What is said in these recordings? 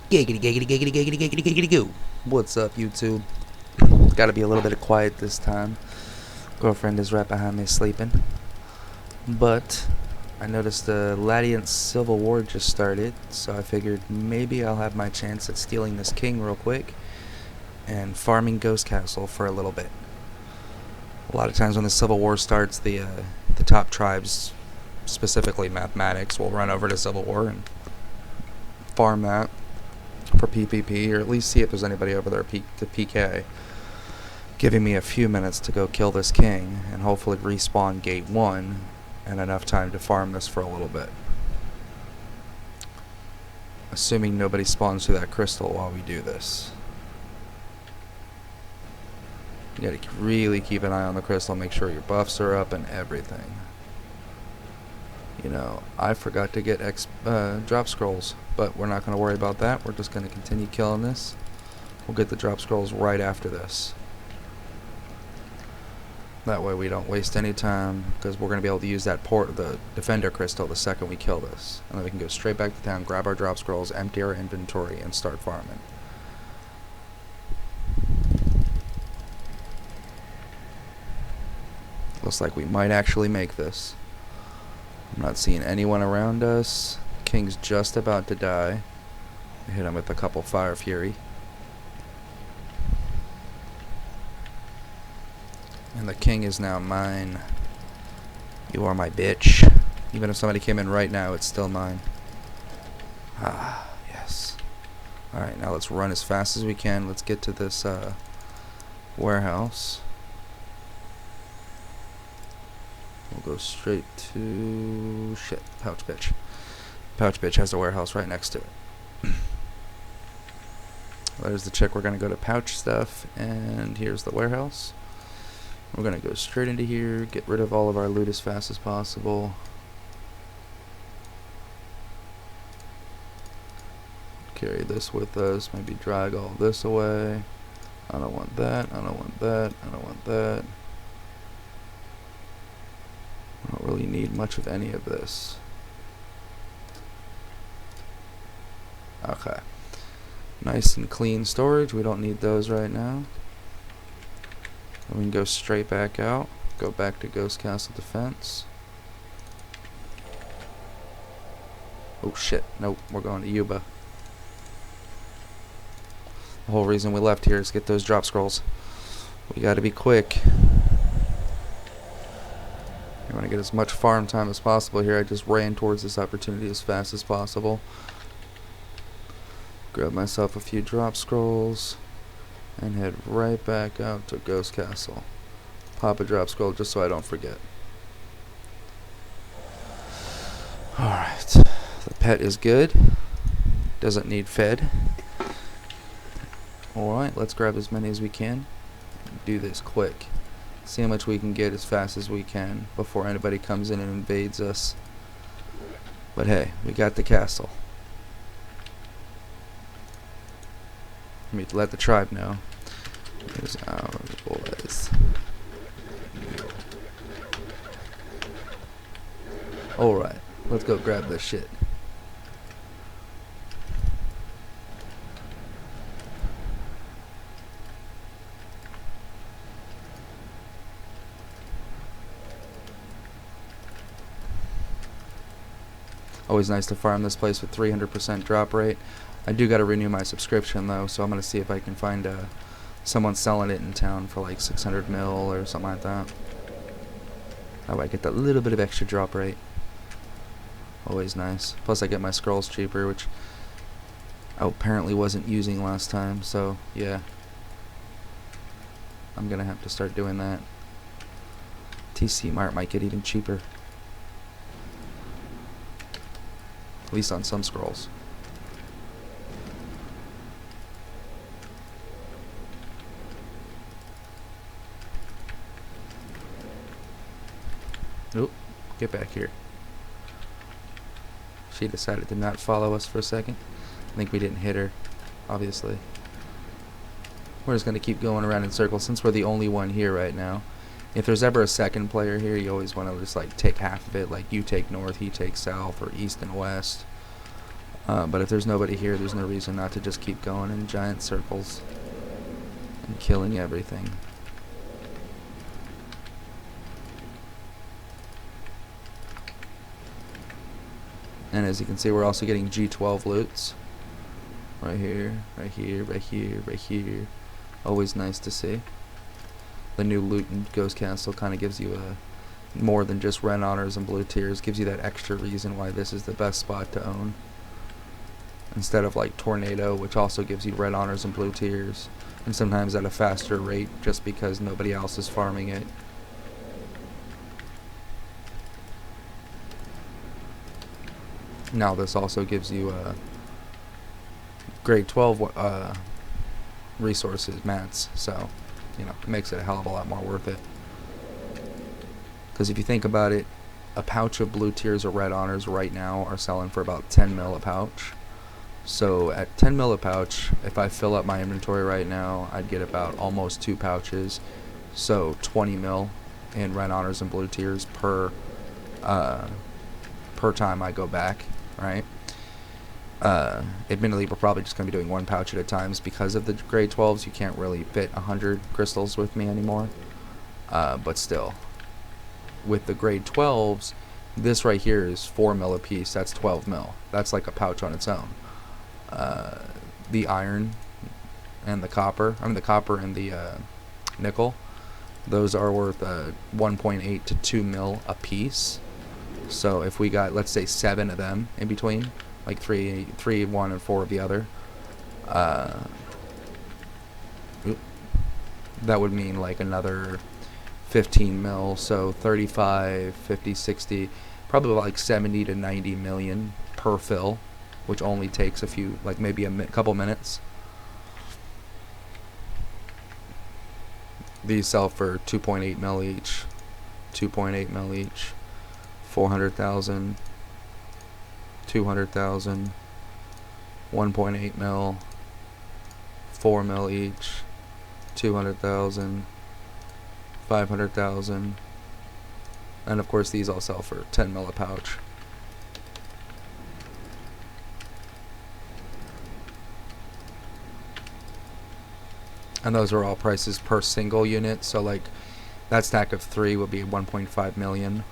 Giggity, giggity, giggity, giggity, giggity, giggity, goo. What's up, YouTube? Gotta be a little bit of quiet this time. Girlfriend is right behind me sleeping. But I noticed the Latian Civil War just started, so I figured maybe I'll have my chance at stealing this king real quick and farming Ghost Castle for a little bit. A lot of times when the Civil War starts, the top tribes, specifically mathematics, will run over to Civil War and farm that for PvP, or at least see if there's anybody over there to PK, giving me a few minutes to go kill this king and hopefully respawn gate 1 and enough time to farm this for a little bit. Assuming nobody spawns through that crystal while we do this. You gotta really keep an eye on the crystal, make sure your buffs are up and everything. You know, I forgot to get drop scrolls, but we're not going to worry about that. We're just going to continue killing this. We'll get the drop scrolls right after this. That way we don't waste any time, because we're going to be able to use that the defender crystal the second we kill this. And then we can go straight back to town, grab our drop scrolls, empty our inventory, and start farming. Looks like we might actually make this. I'm not seeing anyone around us. King's just about to die. I hit him with a couple Fire Fury. And the king is now mine. You are my bitch. Even if somebody came in right now, it's still mine. Ah, yes. Alright, now let's run as fast as we can. Let's get to this warehouse. We'll go straight to... shit, Pouch Bitch. Pouch Bitch has a warehouse right next to it. There's the chick we're going to go to Pouch stuff, and here's the warehouse. We're going to go straight into here, get rid of all of our loot as fast as possible. Carry this with us, maybe drag all this away. I don't want that, I don't want that, I don't want that. I don't really need much of any of this. Okay. Nice and clean storage. We don't need those right now. And we can go straight back out. Go back to Ghost Castle Defense. Oh shit. Nope. We're going to Yuba. The whole reason we left here is to get those drop scrolls. We gotta be quick. I want to get as much farm time as possible here. I just ran towards this opportunity as fast as possible. Grab myself a few drop scrolls and head right back out to Ghost Castle. Pop a drop scroll just so I don't forget. Alright. The pet is good. Doesn't need fed. Alright, let's grab as many as we can. Do this quick. See how much we can get as fast as we can before anybody comes in and invades us. But hey, we got the castle. Let the tribe know. Here's our boys. Alright, let's go grab this shit. Always nice to farm this place with 300% drop rate. I do got to renew my subscription though, so I'm going to see if I can find someone selling it in town for like 600 mil or something like that. That way I get that little bit of extra drop rate. Always nice. Plus I get my scrolls cheaper, which I apparently wasn't using last time, so yeah. I'm going to have to start doing that. TC Mart might get even cheaper. At least on some scrolls. Nope. Get back here. She decided to not follow us for a second. I think we didn't hit her, obviously. We're just going to keep going around in circles since we're the only one here right now. If there's ever a second player here, you always want to just like take half of it, like you take north, he takes south, or east and west. But if there's nobody here, there's no reason not to just keep going in giant circles and killing everything. And as you can see, we're also getting G12 loots. Right here, right here, right here, right here. Always nice to see. The new loot in Ghost Castle kind of gives you a more than just red honors and blue tiers. Gives you that extra reason why this is the best spot to own. Instead of like Tornado, which also gives you red honors and blue tiers. And sometimes at a faster rate just because nobody else is farming it. Now this also gives you grade 12 resources, mats, so you know, it makes it a hell of a lot more worth it. Because if you think about it, a pouch of blue tiers or red honors right now are selling for about 10 mil a pouch. So at 10 mil a pouch, if I fill up my inventory right now, I'd get about almost 2 pouches. So 20 mil in red honors and blue tiers per time I go back, right? Admittedly, we're probably just going to be doing 1 pouch at a time because of the grade 12s. You can't really fit 100 crystals with me anymore. But still, with the grade 12s, this right here is 4 mil a piece. That's 12 mil. That's like a pouch on its own. The iron and the copper, the copper and the nickel, those are worth 1.8 to 2 mil a piece. So if we got, let's say, 7 of them in between, like 3 of one and 4 of the other, that would mean like another 15 mil, so 35, 50, 60, probably like 70 to 90 million per fill, which only takes a few, like maybe a couple minutes. These sell for 2.8 mil each, 2.8 mil each, 400,000, 200,000, 1.8 mil, 4 mil each, 200,000, 500,000, and of course these all sell for 10 mil a pouch. And those are all prices per single unit, so like that stack of 3 will be 1.5 million.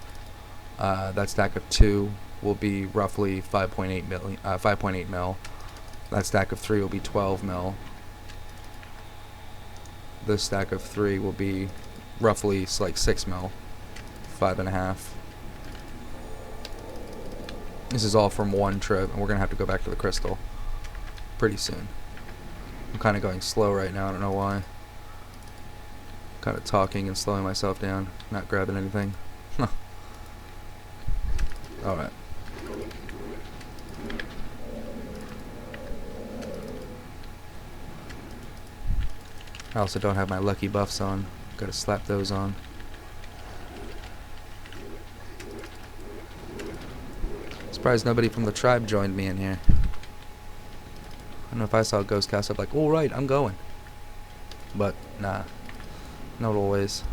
That stack of 2 will be roughly 5.8 million, 5.8 mil. That stack of 3 will be 12 mil. This stack of 3 will be roughly like 6 mil, 5.5. This is all from one trip, and we're gonna have to go back to the crystal pretty soon. I'm kind of going slow right now, I don't know why. Kind of talking and slowing myself down, not grabbing anything. Alright. I also don't have my lucky buffs on. Gotta slap those on. Surprised nobody from the tribe joined me in here. I don't know if I saw a ghost cast, I'd be like, alright, I'm going. But, nah. Not always.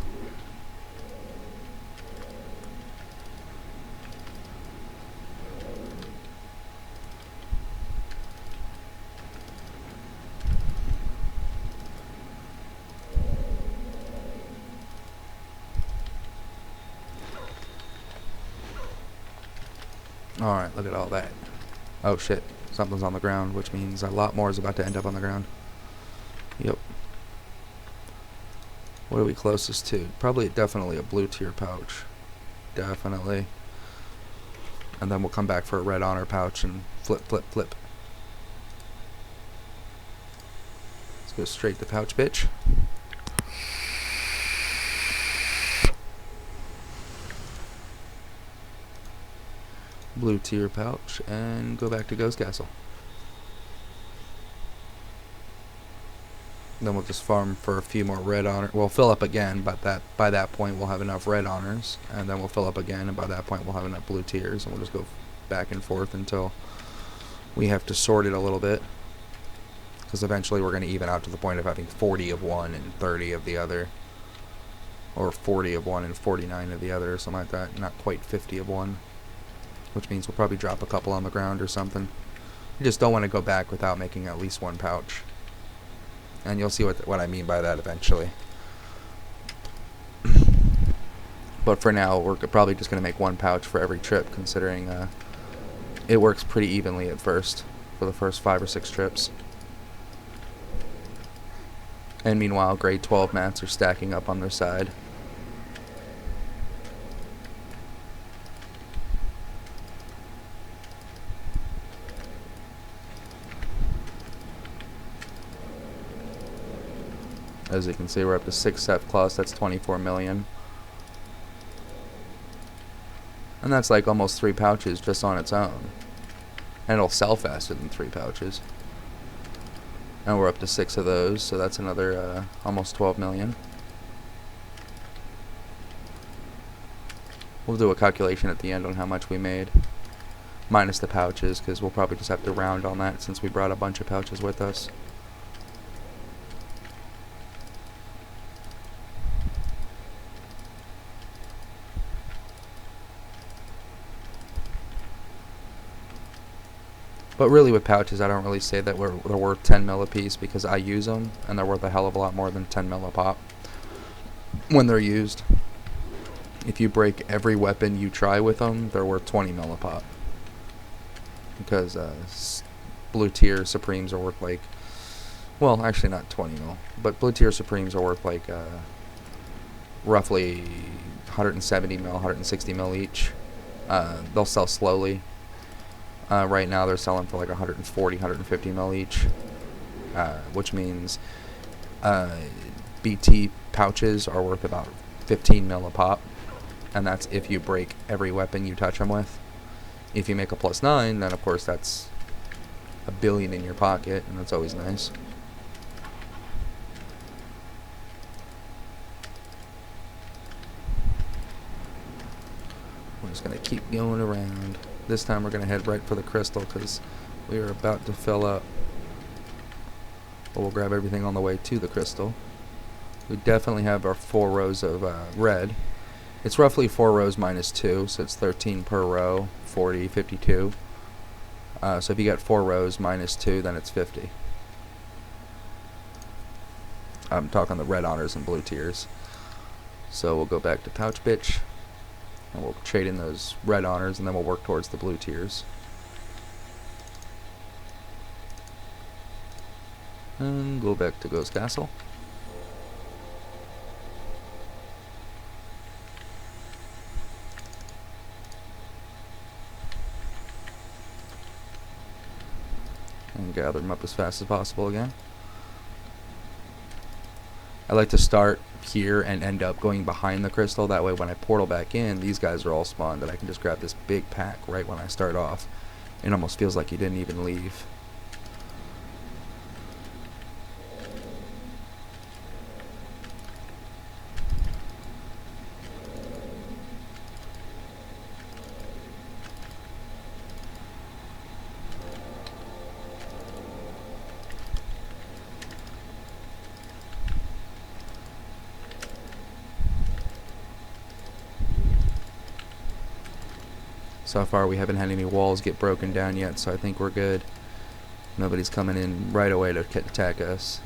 Alright, look at all that. Oh shit. Something's on the ground, which means a lot more is about to end up on the ground. Yep. What are we closest to? Probably definitely a blue tier pouch. Definitely. And then we'll come back for a red honor pouch and flip, flip, flip. Let's go straight to pouch, bitch. Blue tier pouch and go back to Ghost Castle. Then we'll just farm for a few more red honors. We'll fill up again, but by that point we'll have enough red honors, and then we'll fill up again, and by that point we'll have enough blue tiers, and we'll just go back and forth until we have to sort it a little bit, because eventually we're going to even out to the point of having 40 of one and 30 of the other, or 40 of one and 49 of the other, or something like that. Not quite 50 of one, which means we'll probably drop a couple on the ground or something. You just don't want to go back without making at least one pouch. And you'll see what I mean by that eventually. But for now, we're probably just going to make one pouch for every trip, considering it works pretty evenly at first, for the first 5 or 6 trips. And meanwhile, grade 12 mats are stacking up on their side. As you can see, we're up to 6 F plus, that's 24 million. And that's like almost 3 pouches just on its own. And it'll sell faster than 3 pouches. And we're up to 6 of those, so that's another almost 12 million. We'll do a calculation at the end on how much we made, minus the pouches, because we'll probably just have to round on that since we brought a bunch of pouches with us. But really with pouches, I don't really say that they're worth 10 mil a piece, because I use them, and they're worth a hell of a lot more than 10 mil a pop when they're used. If you break every weapon you try with them, they're worth 20 mil a pop. Because blue tier Supremes are worth like, well, actually not 20 mil, but blue tier Supremes are worth like roughly 170 mil, 160 mil each. They'll sell slowly. Right now they're selling for like 140, 150 mil each, which means BT pouches are worth about 15 mil a pop, and that's if you break every weapon you touch them with. If you make a +9, then of course that's $1 billion in your pocket, and that's always nice. We're just going to keep going around. This time we're going to head right for the crystal, because we are about to fill up. But we'll grab everything on the way to the crystal. We definitely have our 4 rows of red. It's roughly 4 rows minus 2, so it's 13 per row, 40, 52. So if you get 4 rows minus 2, then it's 50. I'm talking the red honors and blue tiers. So we'll go back to pouch bitch, and we'll trade in those red honors, and then we'll work towards the blue tiers. And go back to Ghost Castle. And gather them up as fast as possible again. I like to start here and end up going behind the crystal. That way when I portal back in, these guys are all spawned, and I can just grab this big pack right when I start off. It almost feels like you didn't even leave. So far we haven't had any walls get broken down yet, so I think we're good. Nobody's coming in right away to attack us.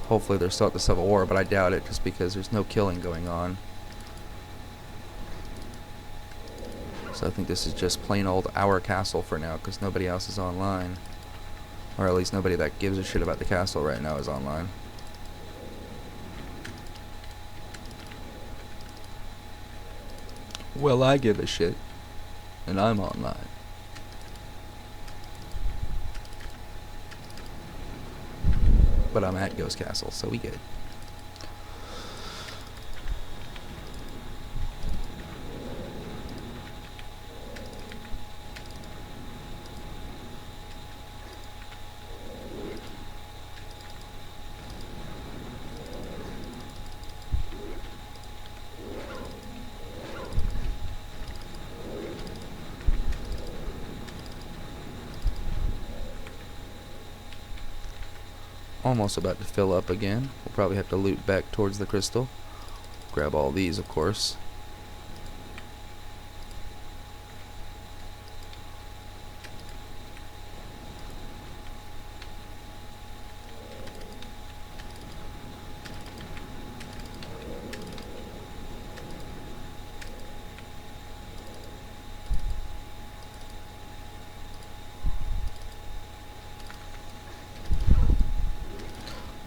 Hopefully they're still at the Civil War, but I doubt it, just because there's no killing going on. So I think this is just plain old our castle for now, because nobody else is online. Or at least nobody that gives a shit about the castle right now is online. Well, I give a shit, and I'm online. But I'm at Ghost Castle, so we good. Almost about to fill up again. We'll probably have to loot back towards the crystal. Grab all these, of course.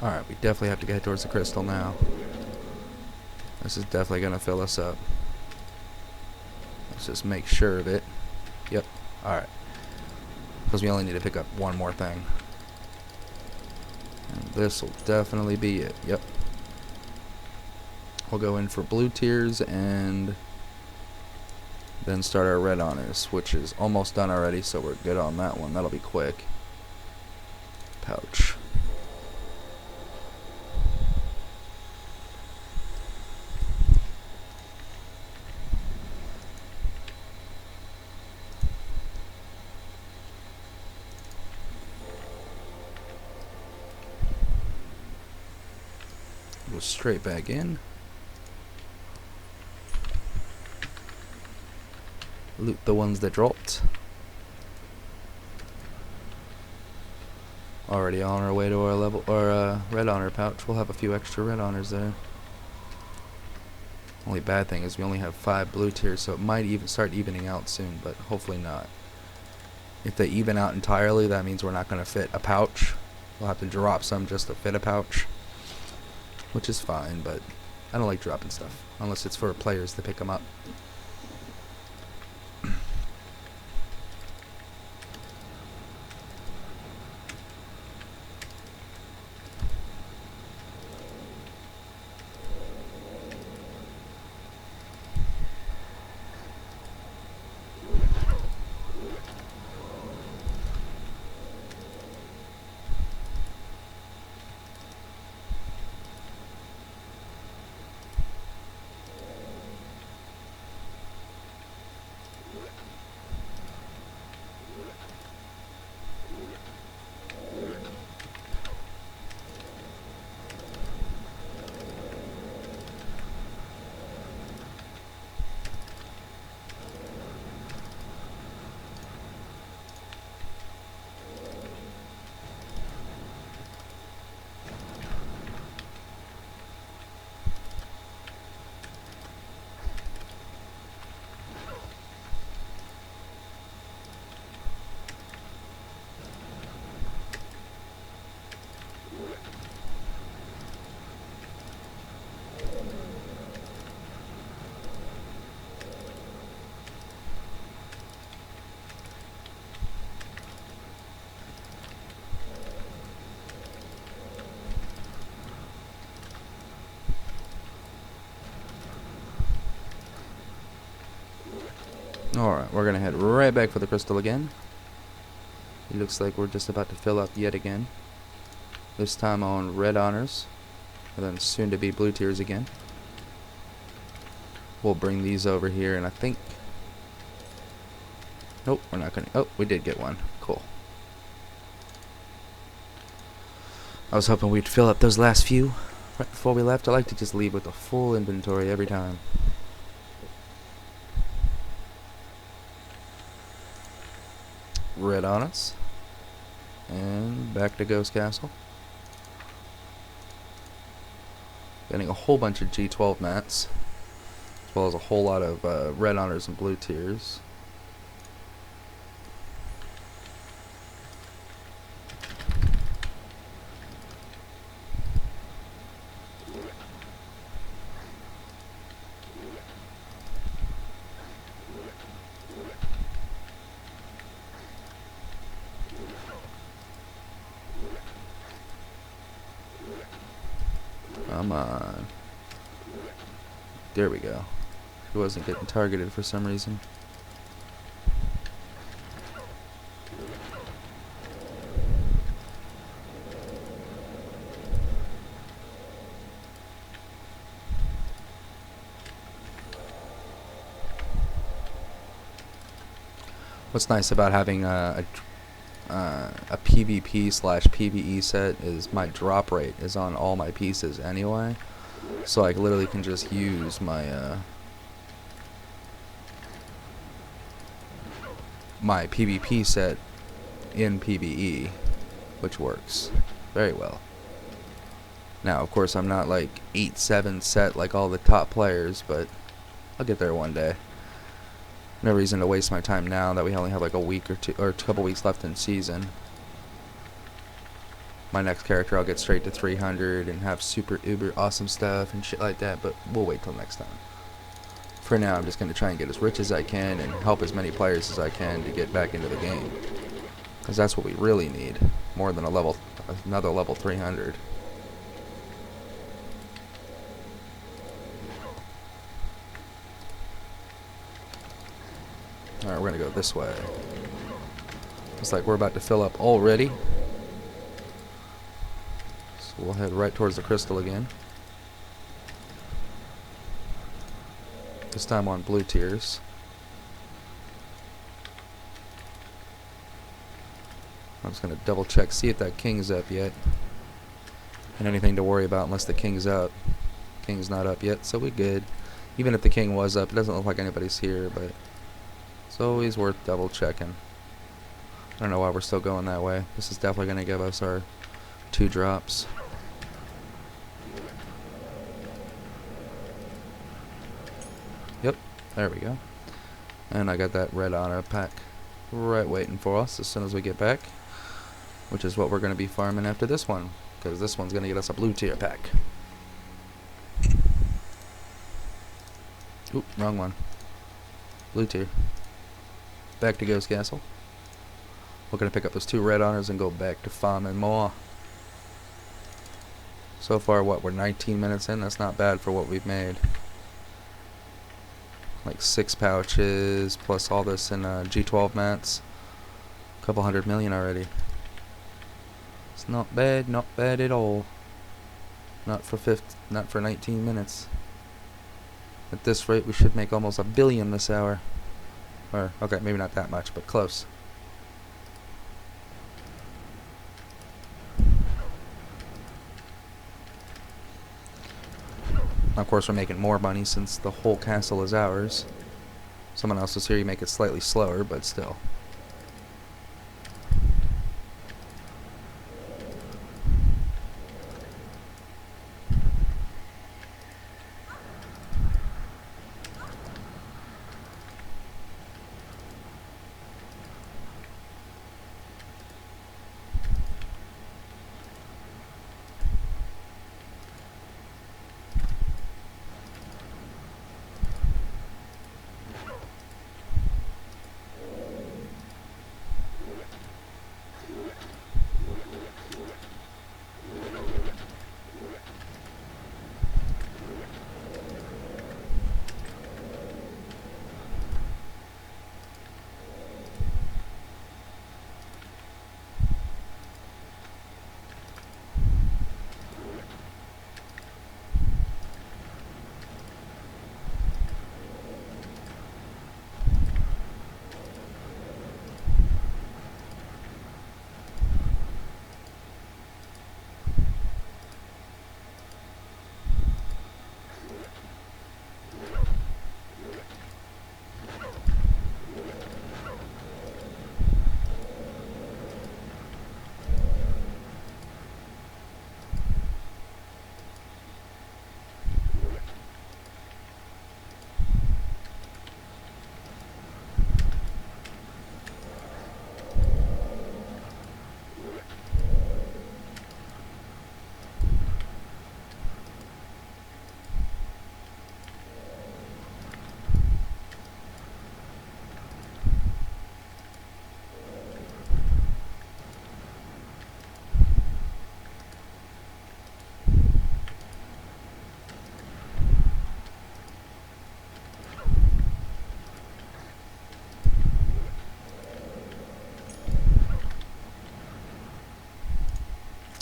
Alright, we definitely have to get towards the crystal now. This is definitely going to fill us up. Let's just make sure of it. Yep. Alright. Because we only need to pick up one more thing. And this will definitely be it. Yep. We'll go in for blue tiers and then start our red honors, which is almost done already, so we're good on that one. That'll be quick. Pouch. Go straight back in. Loot the ones that dropped. Already on our way to our level or red honor pouch. We'll have a few extra red honors there. Only bad thing is we only have 5 blue tiers, so it might even start evening out soon, but hopefully not. If they even out entirely, that means we're not going to fit a pouch. We'll have to drop some just to fit a pouch, which is fine, but I don't like dropping stuff unless it's for players to pick them up. Alright, we're gonna head right back for the crystal again. It looks like we're just about to fill up yet again. This time on red honors, and then soon to be blue tiers again. We'll bring these over here, and I think... Nope, we're not gonna... Oh, we did get one. Cool. I was hoping we'd fill up those last few right before we left. I like to just leave with a full inventory every time. Red on us, and back to Ghost Castle. Getting a whole bunch of G12 mats, as well as a whole lot of red honors and blue tiers. Come on. There we go. He wasn't getting targeted for some reason. What's nice about having a PvP slash PvE set is my drop rate is on all my pieces anyway, so I literally can just use my my PvP set in PvE, which works very well. Now, of course, I'm not like 8-7 set like all the top players, but I'll get there one day. No reason to waste my time now that we only have like a week or two or a couple weeks left in season. my next character I'll get straight to 300 and have super uber awesome stuff and shit like that, but we'll wait till next time. For now, I'm just going to try and get as rich as I can and help as many players as I can to get back into the game. Because that's what we really need, more than another level 300. Alright, we're going to go this way. Looks like we're about to fill up already. So we'll head right towards the crystal again. This time on blue tiers. I'm just going to double check, see if that king's up yet. And anything to worry about unless the king's up. King's not up yet, so we're good. Even if the king was up, it doesn't look like anybody's here, but it's always worth double checking. I don't know why we're still going that way. This is definitely going to give us our 2 drops. Yep, there we go. And I got that red honor pack right waiting for us as soon as we get back. Which is what we're going to be farming after this one. Because this one's going to get us a blue tier pack. Oop, wrong one. Blue tier. Back to Ghost Castle. We're going to pick up those 2 red honors and go back to farming more. So far, what, we're 19 minutes in? That's not bad for what we've made. Like 6 pouches, plus all this in G12 mats. A couple 100 million already. It's not bad at all. Not for 19 minutes. At this rate, we should make almost $1 billion this hour. Or, okay, maybe not that much, but close. Of course, we're making more money since the whole castle is ours. Someone else is here, you make it slightly slower, but still.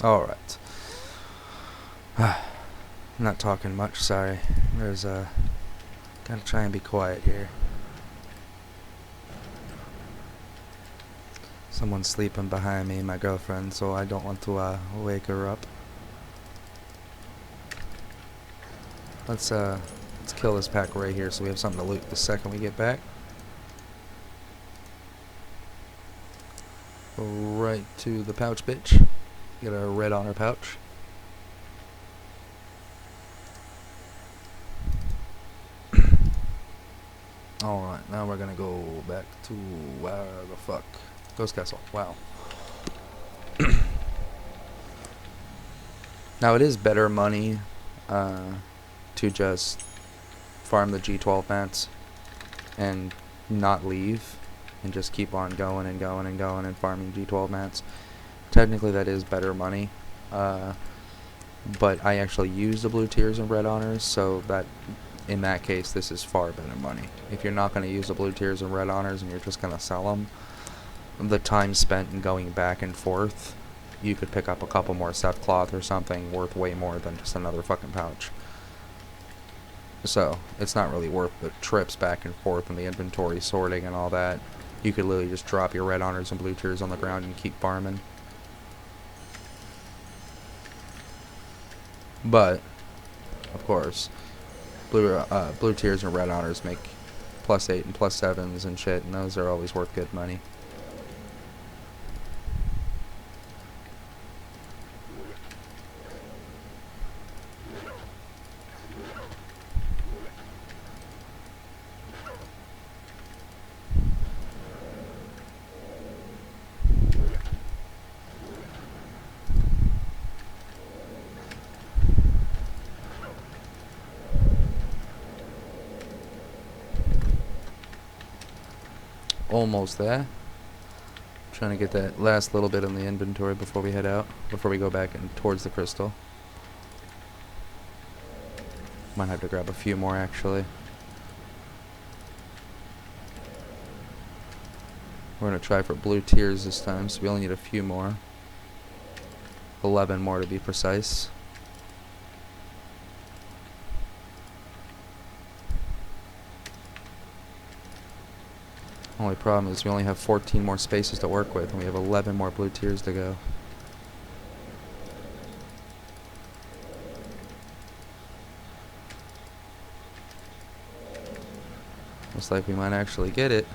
Alright. Not talking much, sorry. There's gotta try and be quiet here. Someone's sleeping behind me, my girlfriend, so I don't want to wake her up. Let's kill this pack right here so we have something to loot the second we get back. Go right to the pouch bitch. Get a red honor pouch. Alright, now we're gonna go back to where the fuck? Ghost Castle, wow. Now it is better money to just farm the G12 mats and not leave and just keep on going and going and going and farming G12 mats. Technically that is better money, but I actually use the blue tiers and red honors, so that in that case this is far better money. If you're not going to use the blue tiers and red honors and you're just going to sell them, the time spent in going back and forth, you could pick up a couple more set cloth or something worth way more than just another fucking pouch. So it's not really worth the trips back and forth and the inventory sorting and all that. You could literally just drop your red honors and blue tiers on the ground and keep farming. But of course, blue tiers and red honors make +8 and +7s and shit, and those are always worth good money. Almost there. Trying to get that last little bit in the inventory before we head out, before we go back and towards the crystal. Might have to grab a few more actually. We're going to try for blue tiers this time, so we only need a few more. 11 more to be precise. Only problem is we only have 14 more spaces to work with, and we have 11 more blue tiers to go. Looks like we might actually get it.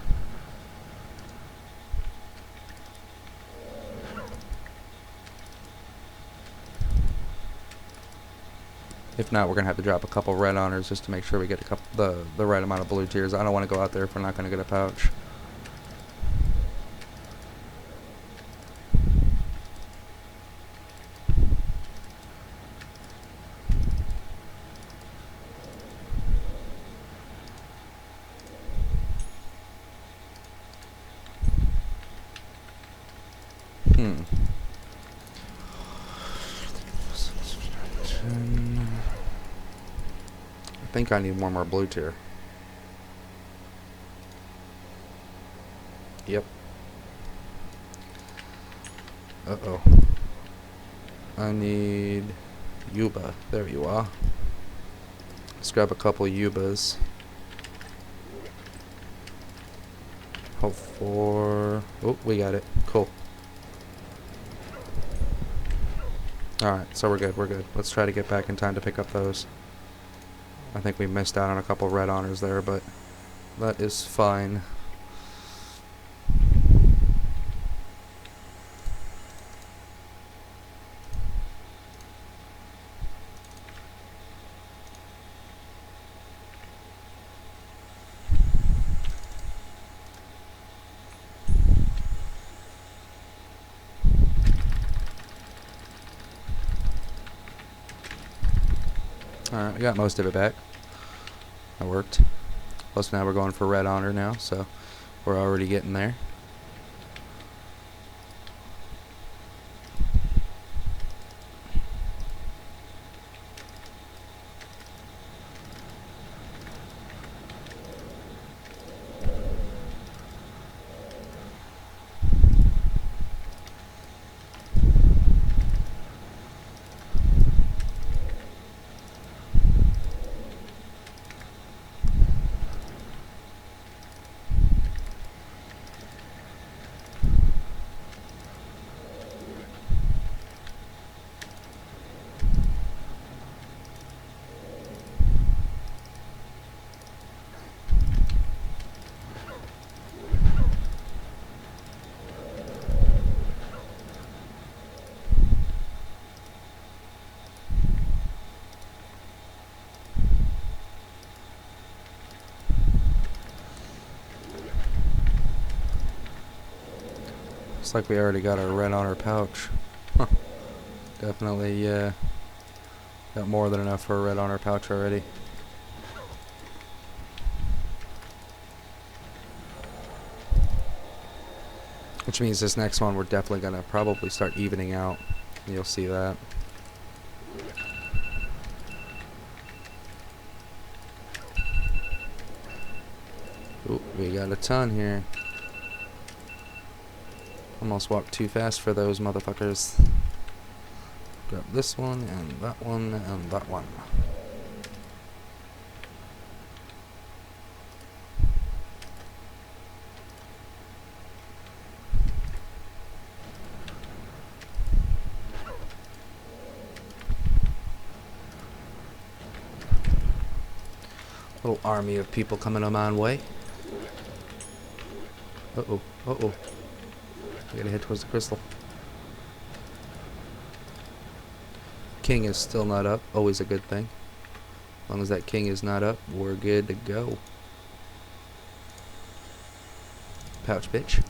If not, we're gonna have to drop a couple red honors just to make sure we get a couple the right amount of blue tiers. I don't want to go out there if we're not gonna get a pouch. I think I need one more blue tier. Yep. Uh-oh. I need Yuba. There you are. Let's grab a couple Yubas. Hope for... Oh, we got it. Cool. Alright, so we're good. Let's try to get back in time to pick up those. I think we missed out on a couple red honors there, but that is fine. Alright, we got most of it back. That worked. Plus now we're going for red honor now, so we're already getting there. Looks like we already got our red honor pouch. Huh. Definitely, Got more than enough for a red honor pouch already. Which means this next one we're definitely going to probably start evening out. You'll see that. Ooh, we got a ton here. Almost walked too fast for those motherfuckers. Grab this one, and that one, and that one. Little army of people coming on my way. Uh-oh, uh-oh. I gotta head towards the crystal. King is still not up. Always a good thing. As long as that king is not up, we're good to go. Pouch, bitch.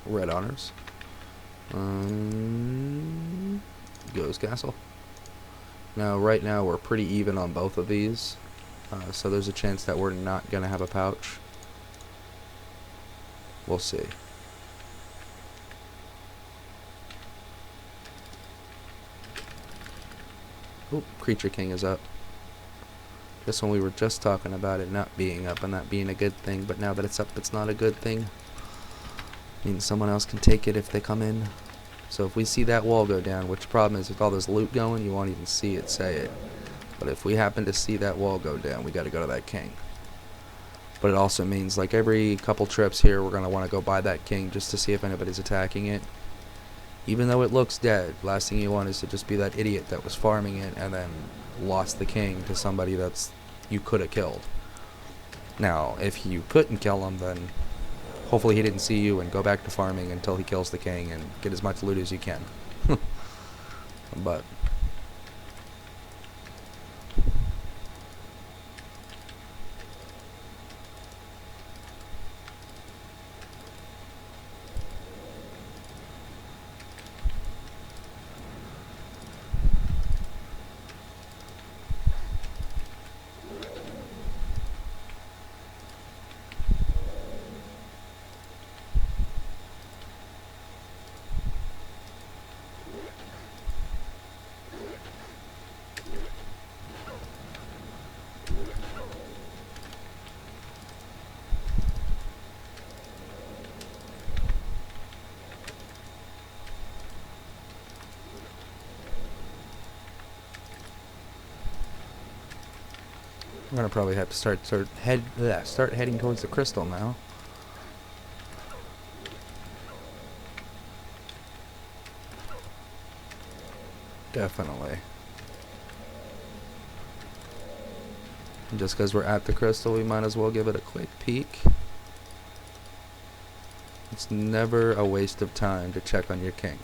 Red honors. Ghost castle. Now, right now, we're pretty even on both of these. So there's a chance that we're not going to have a pouch. We'll see. Oop, Creature King is up. Just when we were just talking about it not being up and that being a good thing, but now that it's up, it's not a good thing. Means someone else can take it if they come in. So if we see that wall go down, which problem is with all this loot going, you won't even see it say it. But if we happen to see that wall go down, we got to go to that king. But it also means like every couple trips here, we're going to want to go buy that king just to see if anybody's attacking it. Even though it looks dead, last thing you want is to just be that idiot that was farming it and then lost the king to somebody that's you could have killed. Now, if you couldn't kill him, then hopefully he didn't see you and go back to farming until he kills the king and get as much loot as you can. But we're gonna probably have to start heading towards the crystal now. Definitely. And just because we're at the crystal, we might as well give it a quick peek. It's never a waste of time to check on your king.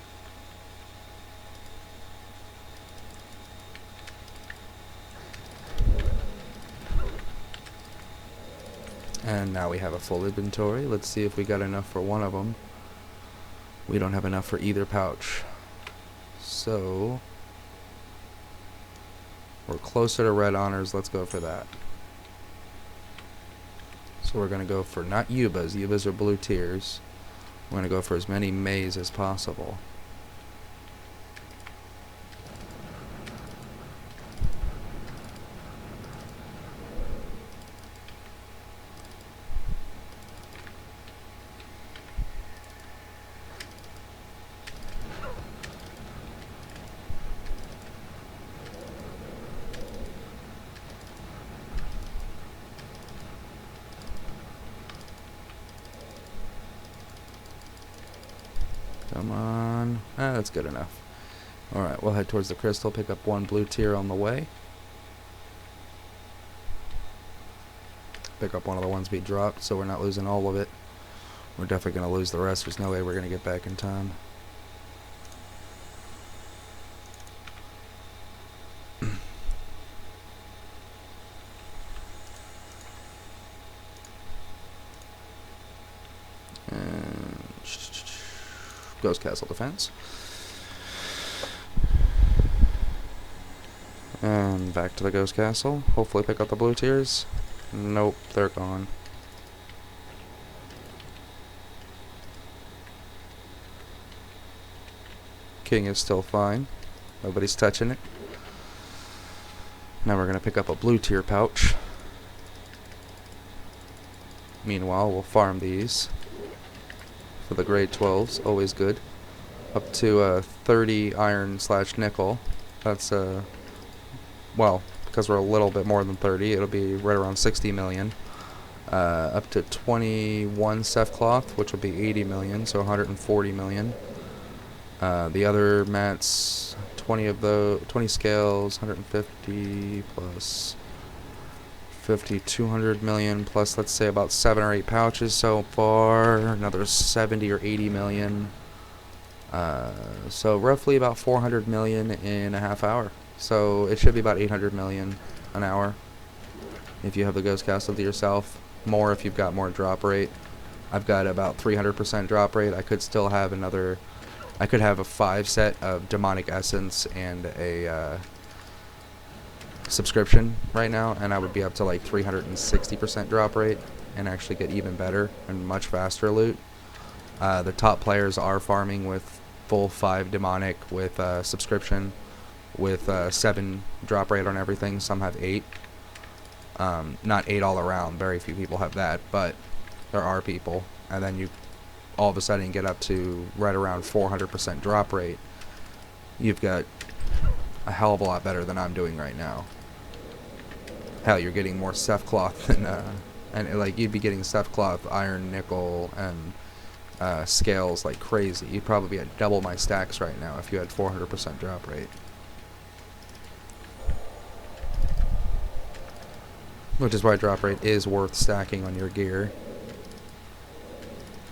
And now we have a full inventory. Let's see if we got enough for one of them. We don't have enough for either pouch. So we're closer to red honors. Let's go for that. So we're going to go for not Yubas. Yubas are blue tiers. We're going to go for as many Mays as possible. Come on. That's good enough. Alright, we'll head towards the crystal, pick up one blue tier on the way. Pick up one of the ones we dropped so we're not losing all of it. We're definitely going to lose the rest. There's no way we're going to get back in time. Ghost Castle Defense. And back to the Ghost Castle. Hopefully pick up the blue tiers. Nope, they're gone. King is still fine. Nobody's touching it. Now we're going to pick up a blue tier pouch. Meanwhile, we'll farm these for the grade 12s. Always good. Up to 30 iron / nickel. That's, well, because we're a little bit more than 30, it'll be right around 60 million. Up to 21 Ceph cloth, which will be 80 million, so 140 million. The other mats, 20 of those, 20 scales, 150 plus 50, 200 million plus, let's say, about 7 or 8 pouches so far. Another 70 or 80 million. So roughly about 400 million in a half hour. So it should be about 800 million an hour if you have the Ghost Castle to yourself. More if you've got more drop rate. I've got about 300% drop rate. I could still have another. I could have a 5 set of demonic essence and a subscription right now, and I would be up to like 360% drop rate and actually get even better and much faster loot. The top players are farming with full 5 demonic with subscription with 7 drop rate on everything. Some have 8. Not 8 all around. Very few people have that, but there are people. And then you all of a sudden get up to right around 400% drop rate. You've got a hell of a lot better than I'm doing right now. Hell, you're getting more Ceph cloth than and like you'd be getting Ceph cloth, iron, nickel, and scales like crazy. You'd probably be at double my stacks right now if you had 400% drop rate. Which is why drop rate is worth stacking on your gear.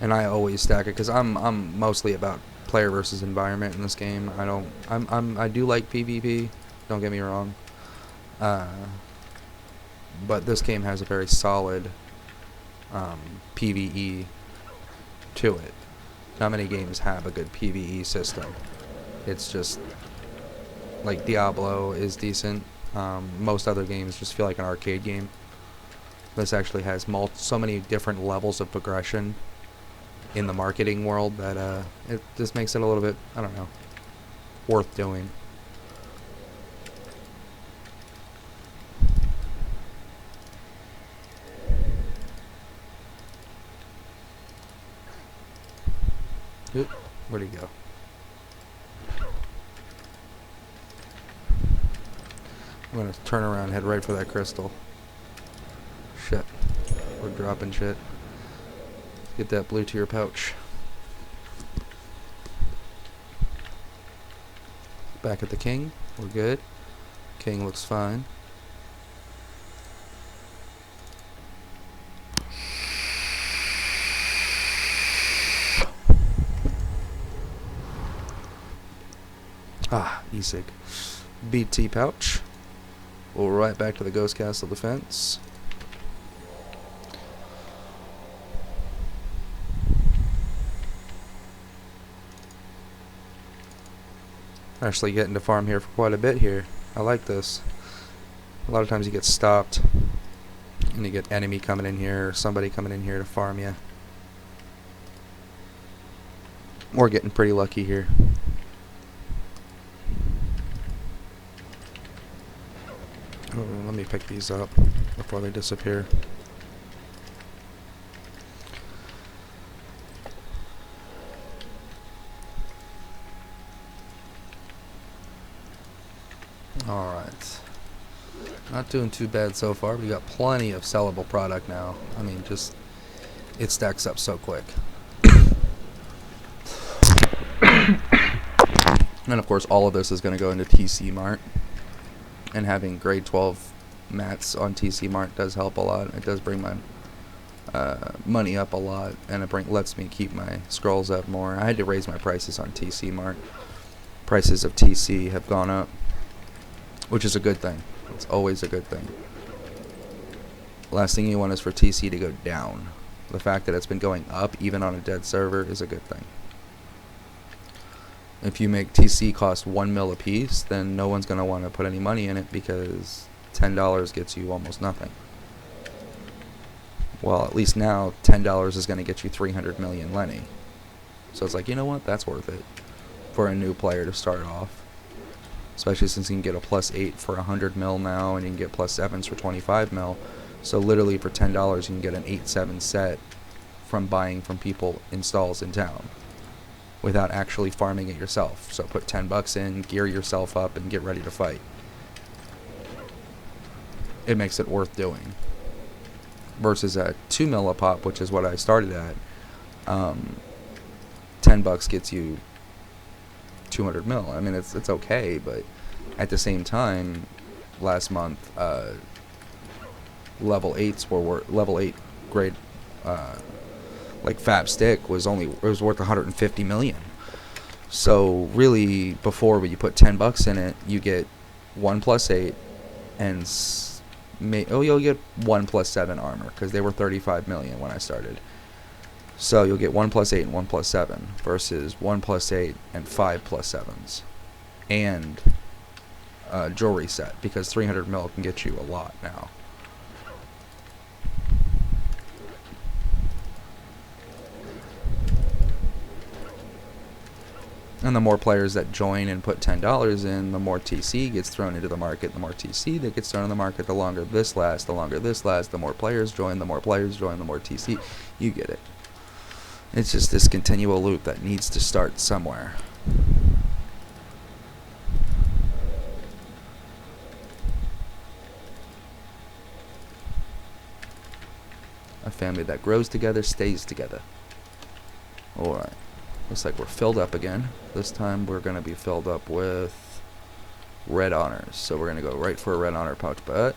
And I always stack it because I'm mostly about player versus environment in this game. I do like PvP, don't get me wrong. But this game has a very solid PvE to it. Not many games have a good PvE system. It's just like Diablo is decent. Most other games just feel like an arcade game. This actually has so many different levels of progression in the marketing world that it just makes it a little bit, I don't know, worth doing. Oop, where'd he go? I'm gonna turn around and head right for that crystal. Shit. We're dropping shit. Get that blue tier pouch. Back at the king. We're good. King looks fine. Ah, e-sig. BT pouch. We'll right back to the Ghost Castle Defense. Actually getting to farm here for quite a bit here. I like this. A lot of times you get stopped and you get enemy coming in here or somebody coming in here to farm you. We're getting pretty lucky here. Oh, let me pick these up before they disappear. Alright. Not doing too bad so far. We got plenty of sellable product now. I mean, just, it stacks up so quick. And of course, all of this is going to go into TC Mart. And having grade 12 mats on TC Mart does help a lot. It does bring my money up a lot, and it lets me keep my scrolls up more. I had to raise my prices on TC Mart. Prices of TC have gone up, which is a good thing. It's always a good thing. Last thing you want is for TC to go down. The fact that it's been going up even on a dead server is a good thing. If you make TC cost 1 mil a piece, then no one's going to want to put any money in it because $10 gets you almost nothing. Well, at least now $10 is going to get you 300 million Lenny. So it's like, you know what? That's worth it for a new player to start off. Especially since you can get a +8 for 100 mil now, and you can get +7s for 25 mil. So literally for $10 you can get an 8/7 set from buying from people installs in town without actually farming it yourself. So put $10 in, gear yourself up, and get ready to fight. It makes it worth doing. Versus at 2 mil a pop, which is what I started at, $10 gets you 200 mil. I mean, it's okay, but at the same time, last month, level 8s were level 8 grade, like Fab Stick was worth 150 million. So really, before when you put $10 in it, you get 1 + 8 and you'll get 1 + 7 armor because they were 35 million when I started. So you'll get 1 + 8 and 1 + 7 versus 1 + 8 and 5 + 7s, and jewelry set, because 300 mil can get you a lot now. And the more players that join and put $10 in, the more TC gets thrown into the market. The more TC that gets thrown in the market, the longer this lasts, the longer this lasts. The more players join, the more players join, the more TC. You get it. It's just this continual loop that needs to start somewhere. A family that grows together stays together. Alright. Looks like we're filled up again. This time we're going to be filled up with red honors. So we're going to go right for a red honor pouch, but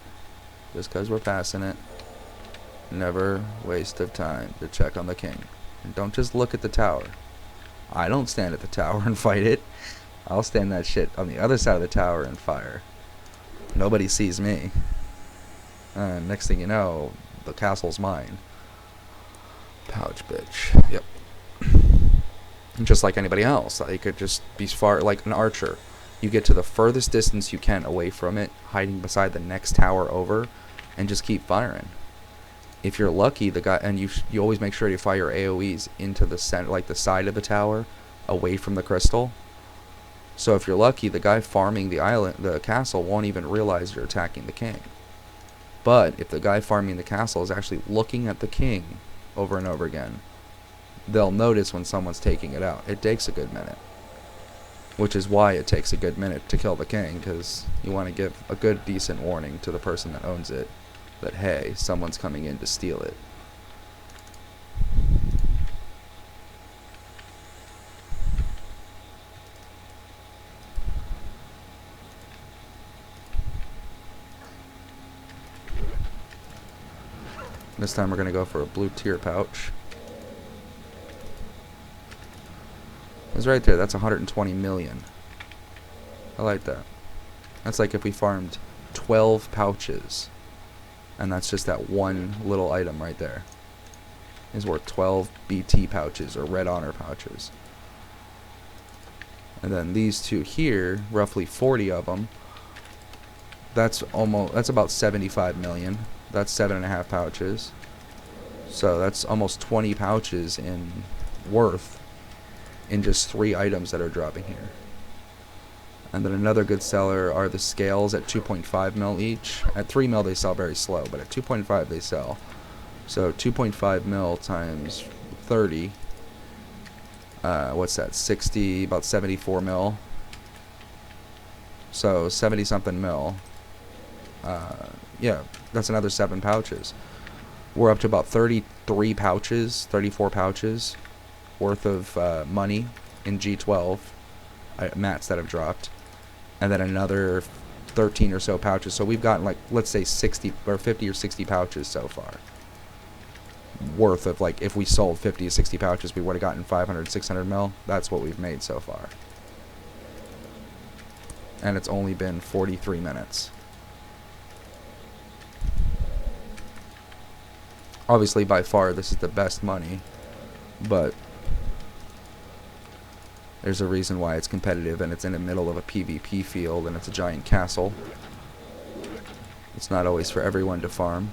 just because we're passing it, never waste of time to check on the king. And don't just look at the tower. I don't stand at the tower and fight it. I'll stand that shit on the other side of the tower and fire. Nobody sees me. And next thing you know, the castle's mine. Pouch, bitch. Yep. Just like anybody else, you could just be far, like an archer. You get to the furthest distance you can away from it, hiding beside the next tower over, and just keep firing. If you're lucky, the guy, and you always make sure to fire AOE's into the center, like the side of the tower, away from the crystal. So if you're lucky, the guy farming the castle won't even realize you're attacking the king. But if the guy farming the castle is actually looking at the king over and over again, they'll notice when someone's taking it out. It takes a good minute. Which is why it takes a good minute to kill the king, because you want to give a good, decent warning to the person that owns it that, hey, someone's coming in to steal it. This time we're going to go for a blue tier pouch. It's right there. That's 120 million. I like that. That's like if we farmed 12 pouches, and that's just that one little item right there. Is worth 12 BT pouches, or red honor pouches. And then these two here, roughly 40 of them. That's about 75 million. That's 7.5 pouches. So that's almost 20 pouches in worth in just 3 items that are dropping here. And then another good seller are the scales at 2.5 mil each. At 3 mil they sell very slow, but at 2.5 they sell. So 2.5 mil times 30. What's that? 60, about 74 mil. So 70 something mil. Yeah, that's another 7 pouches. We're up to about 33 pouches, 34 pouches worth of money in G12 mats that have dropped, and then another 13 or so pouches. So we've gotten, like, let's say 60 or 50 or 60 pouches so far worth of, like, if we sold 50 to 60 pouches, we would have gotten 500, 600 mil. That's what we've made so far, and it's only been 43 minutes. Obviously, by far, this is the best money, but There's a reason why it's competitive, and it's in the middle of a PvP field, and it's a giant castle. It's not always for everyone to farm.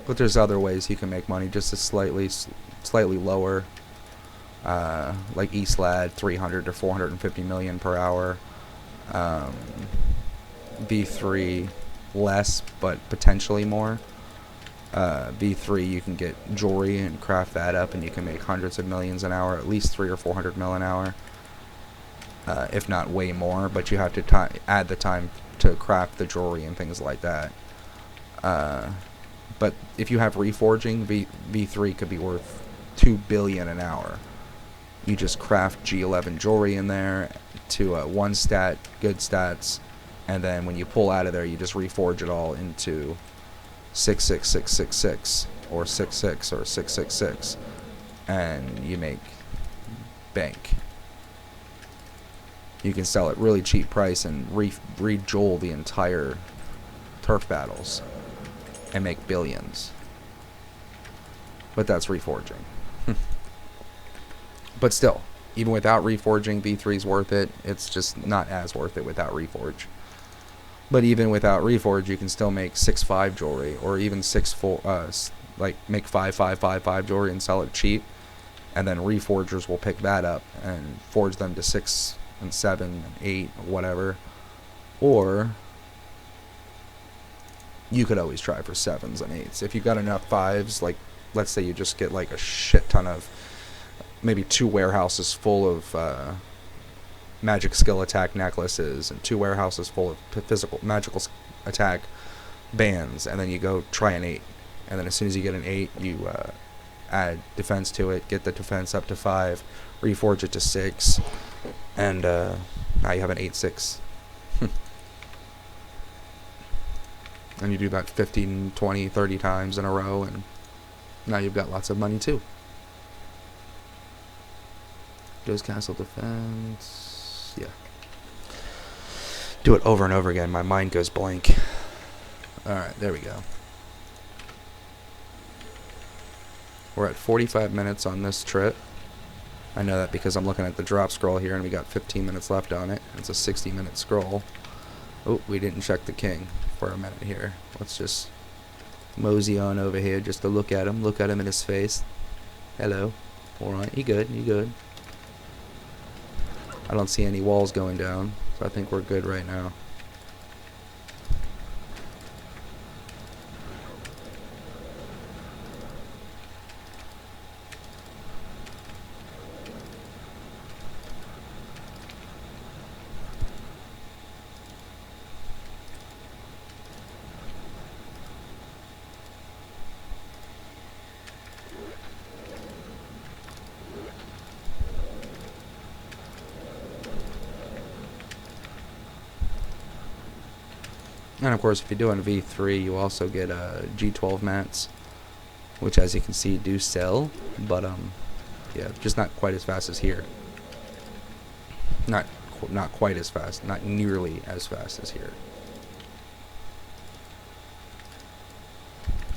But there's other ways you can make money, just a slightly lower, like ESLAD, 300 to 450 million per hour. V3 less, but potentially more. V3 you can get jewelry and craft that up, and you can make hundreds of millions an hour, at least 300 or 400 mil an hour, if not way more. But you have to add the time to craft the jewelry and things like that. But if you have reforging, V3 could be worth 2 billion an hour. You just craft G11 jewelry in there to 1 stat, good stats, and then when you pull out of there, you just reforge it all into 66666 or 66 or 666, and you make bank. You can sell at really cheap price and re-jewel the entire turf battles and make billions. But that's reforging. But still, even without reforging, V3 is worth it. It's just not as worth it without reforge. But even without reforge, you can still make 6.5 jewelry, or even 6.4, like make 5.555 jewelry and sell it cheap, and then reforgers will pick that up and forge them to 6 and 7 and 8, whatever. Or you could always try for 7s and 8s. If you got enough 5s, like let's say you just get like a shit ton of, maybe 2 warehouses full of magic skill attack necklaces and 2 warehouses full of physical magical attack bands, and then you go try an 8, and then as soon as you get an 8, you add defense to it, get the defense up to 5, reforge it to 6, and now you have an 8-6. And you do that 15, 20, 30 times in a row, and now you've got lots of money too. Goes castle defense. Yeah. Do it over and over again. My mind goes blank. Alright, there we go. We're at 45 minutes on this trip. I know that because I'm looking at the drop scroll here, and we got 15 minutes left on it. It's a 60-minute scroll. Oh, we didn't check the king for a minute here. Let's just mosey on over here just to look at him. Look at him in his face. Hello. Alright, you good, you good. I don't see any walls going down, so I think we're good right now. And of course, if you're doing V3, you also get G12 mats, which, as you can see, do sell, but yeah, just not quite as fast as here. Not quite as fast, not nearly as fast as here.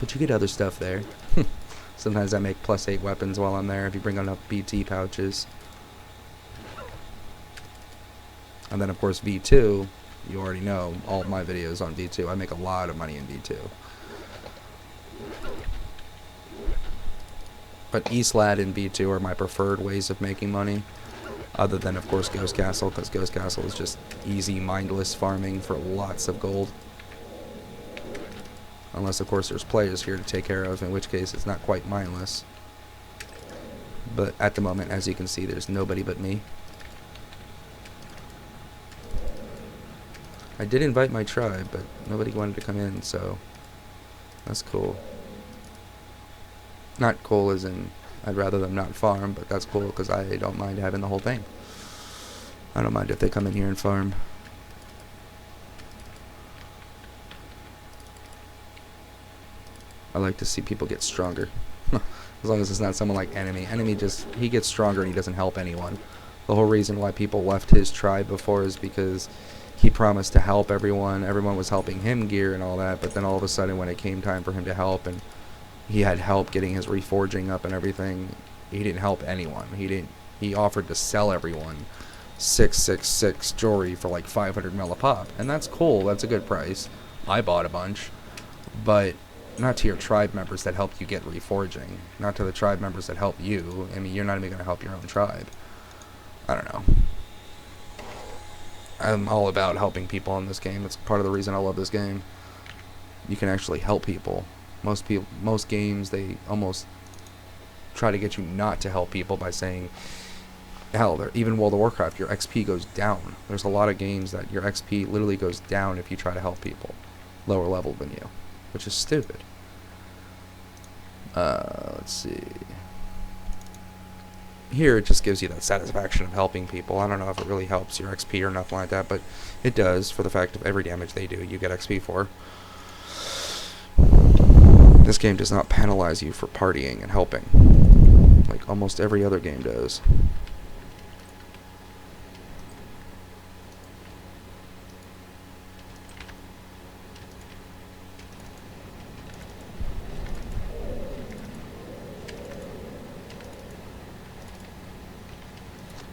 But you get other stuff there. Sometimes I make +8 weapons while I'm there if you bring enough BT pouches. And then of course V2, you already know all of my videos on V2. I make a lot of money in V2. But ESLAD and V2 are my preferred ways of making money, other than of course Ghost Castle, because Ghost Castle is just easy, mindless farming for lots of gold. Unless of course there's players here to take care of, in which case it's not quite mindless. But at the moment, as you can see, there's nobody but me. I did invite my tribe, but nobody wanted to come in, so that's cool. Not cool as in I'd rather them not farm, but that's cool because I don't mind having the whole thing. I don't mind if they come in here and farm. I like to see people get stronger. As long as it's not someone like enemy. Enemy just, he gets stronger and he doesn't help anyone. The whole reason why people left his tribe before is because he promised to help everyone. Everyone was helping him gear and all that, but then all of a sudden when it came time for him to help and he had help getting his reforging up and everything, he didn't help anyone. He offered to sell everyone 666 jewelry for like 500 mil a pop, and that's cool. That's a good price. I bought a bunch, but not to your tribe members that helped you get reforging. Not to the tribe members that help you. I mean, you're not even going to help your own tribe. I don't know. I'm all about helping people in this game. It's part of the reason I love this game. You can actually help people. Most games, they almost try to get you not to help people by saying, hell, even World of Warcraft, your XP goes down. There's a lot of games that your XP literally goes down if you try to help people lower level than you, which is stupid. Let's see. Here it just gives you that satisfaction of helping people. I don't know if it really helps your XP or nothing like that, but it does, for the fact of every damage they do, you get XP for. This game does not penalize you for partying and helping, like almost every other game does.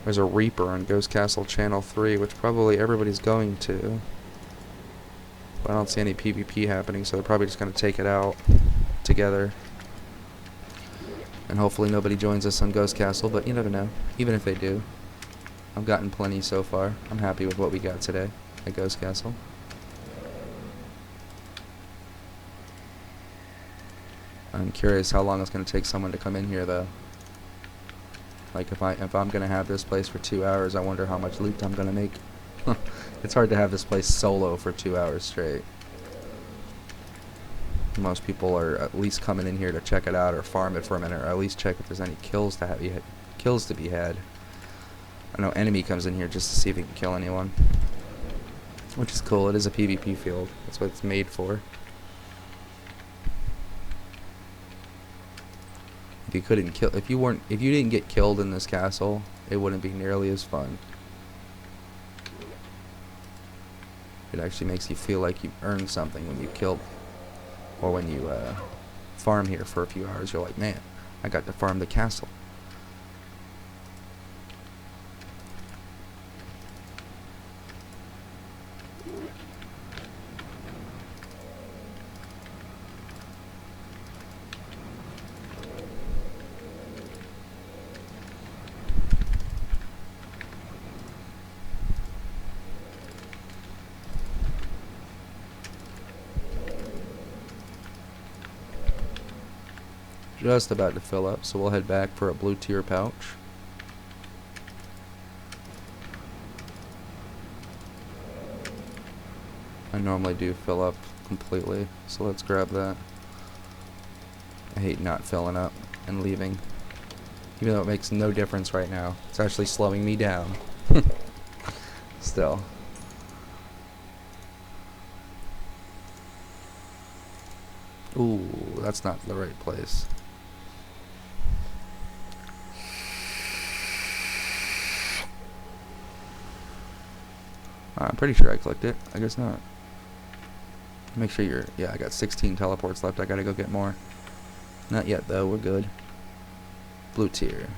There's a Reaper on Ghost Castle Channel 3, which probably everybody's going to. But I don't see any PvP happening, so they're probably just going to take it out together. And hopefully nobody joins us on Ghost Castle, but you never know. Even if they do. I've gotten plenty so far. I'm happy with what we got today at Ghost Castle. I'm curious how long it's going to take someone to come in here, though. Like, if I'm going to have this place for 2 hours, I wonder how much loot I'm going to make. It's hard to have this place solo for 2 hours straight. Most people are at least coming in here to check it out or farm it for a minute, or at least check if there's any kills to be had. I know enemy comes in here just to see if he can kill anyone, which is cool. It is a PvP field. That's what it's made for. If you didn't get killed in this castle, it wouldn't be nearly as fun. It actually makes you feel like you earned something when you killed, or when you farm here for a few hours. You're like, man, I got to farm the castle. Just about to fill up, so we'll head back for a blue tier pouch. I normally do fill up completely, so let's grab that. I hate not filling up and leaving, even though it makes no difference right now. It's actually slowing me down. Still. Ooh, that's not the right place. I'm pretty sure I clicked it. I guess not. Make sure you're... Yeah, I got 16 teleports left. I gotta go get more. Not yet, though. We're good. Blue tier.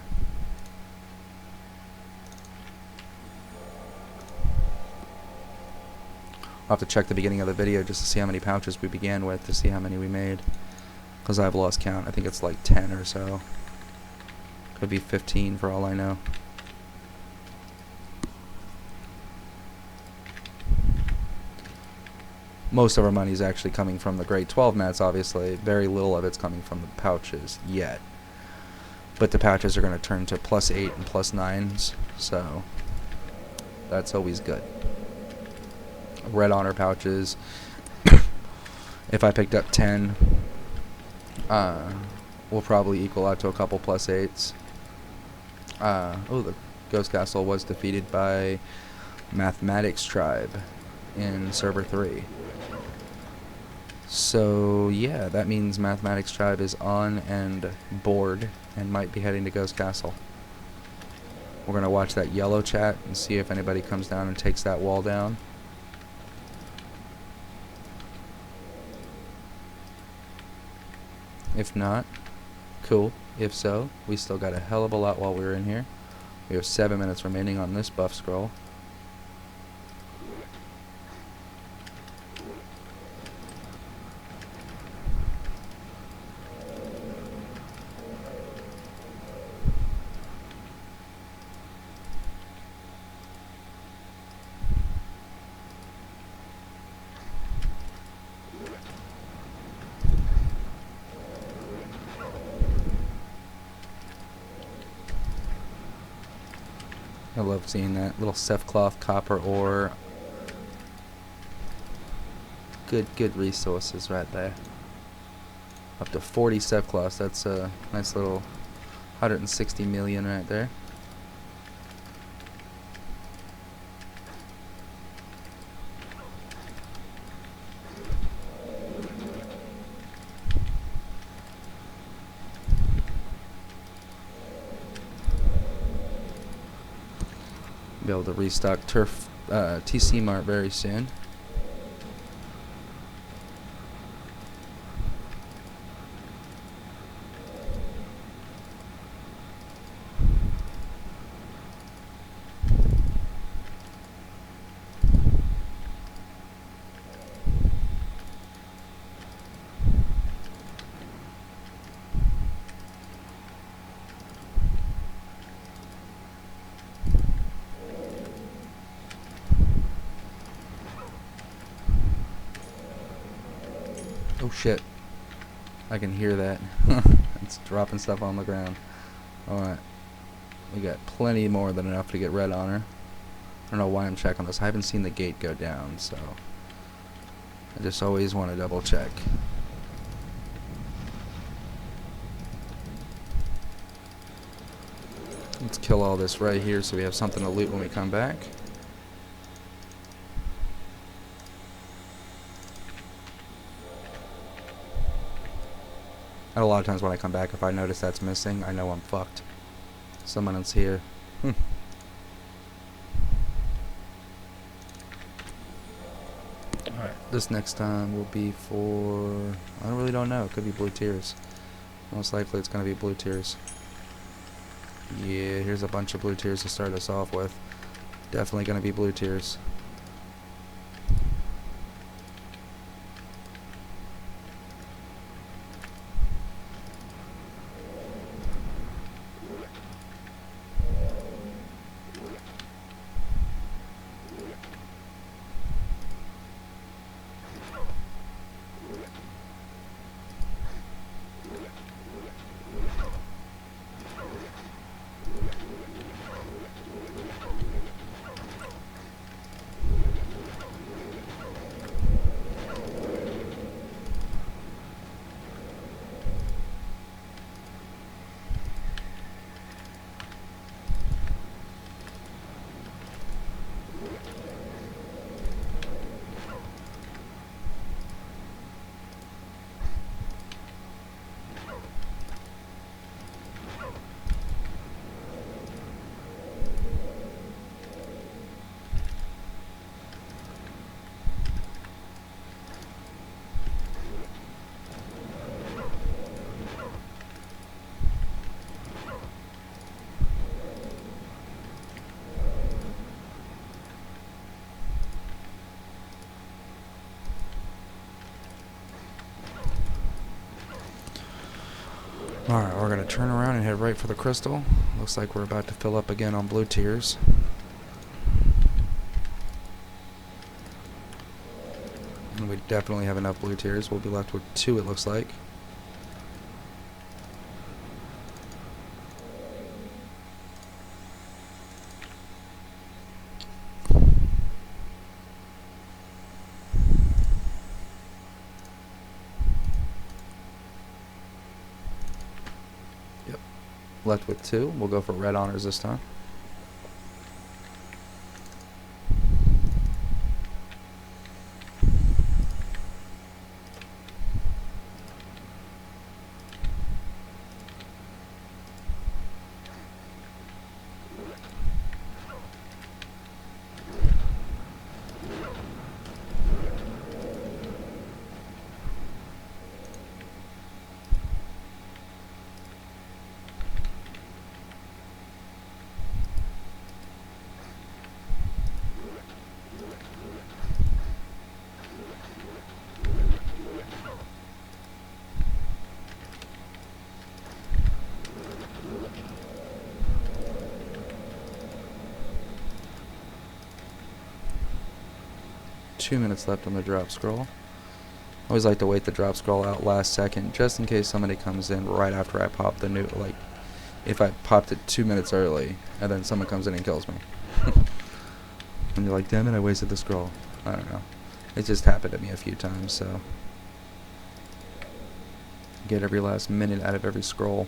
I'll have to check the beginning of the video just to see how many pouches we began with, to see how many we made. Because I've lost count. I think it's like 10 or so. Could be 15 for all I know. Most of our money is actually coming from the grade 12 mats, obviously. Very little of it's coming from the pouches yet. But the pouches are going to turn to +8 and +9s, so that's always good. Red honor pouches. If I picked up 10, will probably equal out to a couple +8s. Oh, the Ghost Castle was defeated by Mathematics Tribe in Server 3. So, yeah, that means Mathematics Tribe is on and board and might be heading to Ghost Castle. We're going to watch that yellow chat and see if anybody comes down and takes that wall down. If not, cool. If so, we still got a hell of a lot while we're in here. We have 7 minutes remaining on this buff scroll. I love seeing that little Cephcloth copper ore. Good resources right there. Up to 40 Cephcloths. That's a nice little 160 million right there. Be able to restock Turf TC Mart very soon. Oh shit. I can hear that. It's dropping stuff on the ground. Alright. We got plenty more than enough to get red honor. I don't know why I'm checking this. I haven't seen the gate go down, so I just always want to double check. Let's kill all this right here so we have something to loot when we come back. And a lot of times when I come back, if I notice that's missing, I know I'm fucked. Someone else here. Alright, this next time will be for... I really don't know. It could be blue tiers. Most likely it's going to be blue tiers. Yeah, here's a bunch of blue tiers to start us off with. Definitely going to be blue tiers. Alright, we're going to turn around and head right for the crystal. Looks like we're about to fill up again on blue tiers. And we definitely have enough blue tiers. We'll be left with 2, it looks like. Left with 2. We'll go for red honors this time. 2 minutes left on the drop scroll. I always like to wait the drop scroll out last second, just in case somebody comes in right after I pop the new, like, if I popped it 2 minutes early, and then someone comes in and kills me. And you're like, damn it, I wasted the scroll. I don't know. It just happened to me a few times, so. Get every last minute out of every scroll.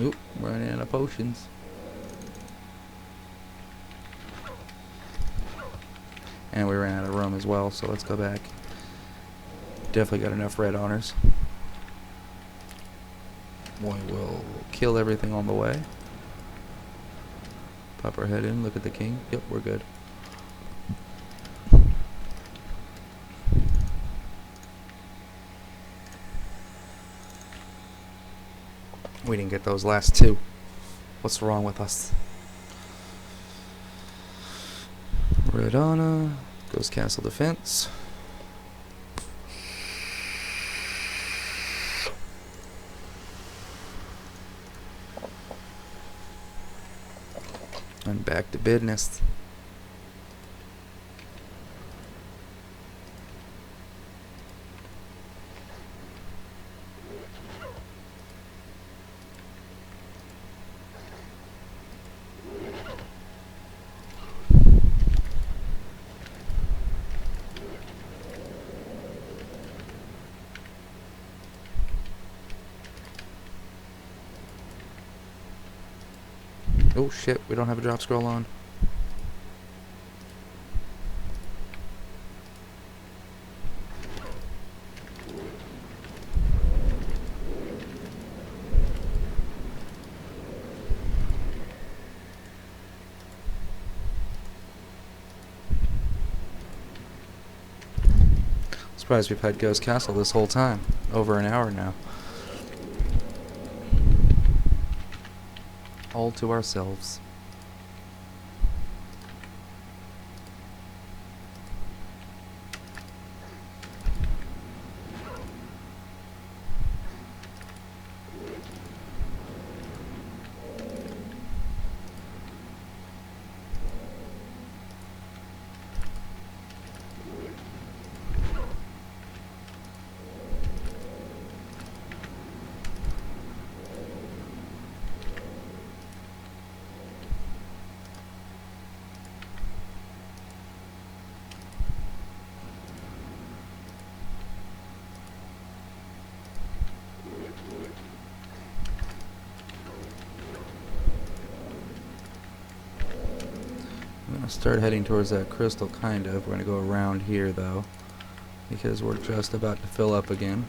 Oop, running out of potions. And we ran out of room as well, so let's go back. Definitely got enough red honors. We will kill everything on the way. Pop our head in, look at the king. Yep, we're good. We didn't get those last two. What's wrong with us? Red honor. Goes castle defense. And back to business. Oh shit, we don't have a drop scroll on. Surprised we've had Ghost Castle this whole time. Over an hour now. All to ourselves. I'm going to start heading towards that crystal, kind of. We're going to go around here, though, because we're just about to fill up again.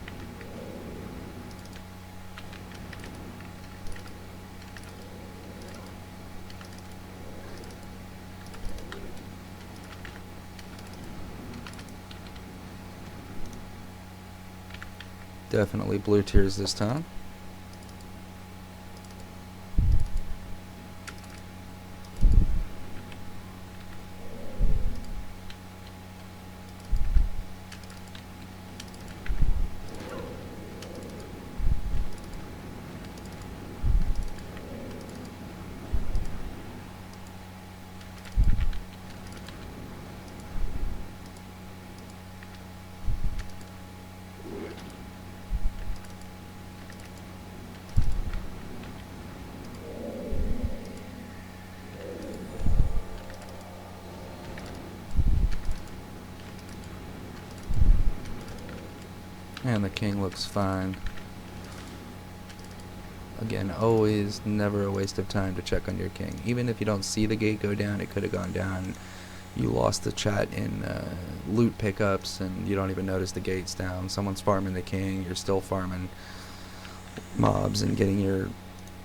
Definitely blue tiers this time. And the king looks fine. Again, always, never a waste of time to check on your king. Even if you don't see the gate go down, it could have gone down. You lost the chat in loot pickups, and you don't even notice the gate's down. Someone's farming the king, you're still farming mobs and getting your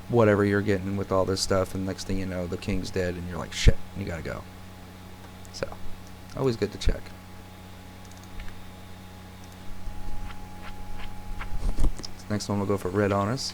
whatever you're getting with all this stuff, and next thing you know, the king's dead, and you're like, shit, you gotta go. So, always good to check. Next one we'll go for red honors.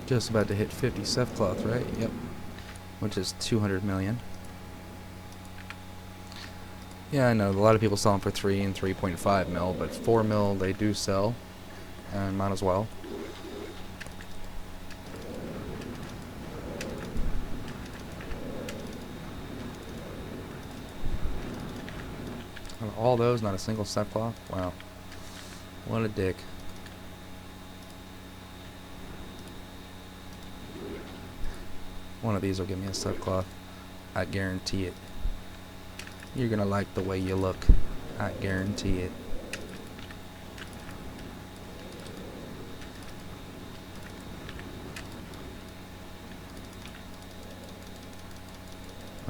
Just about to hit 50 cloth, right? Yep. Which is 200 million. Yeah, I know. A lot of people sell them for 3 and 3.5 mil, but 4 mil they do sell, and might as well. All those, not a single cloth. Wow. What a dick. One of these will give me a cloth. I guarantee it. You're gonna like the way you look. I guarantee it.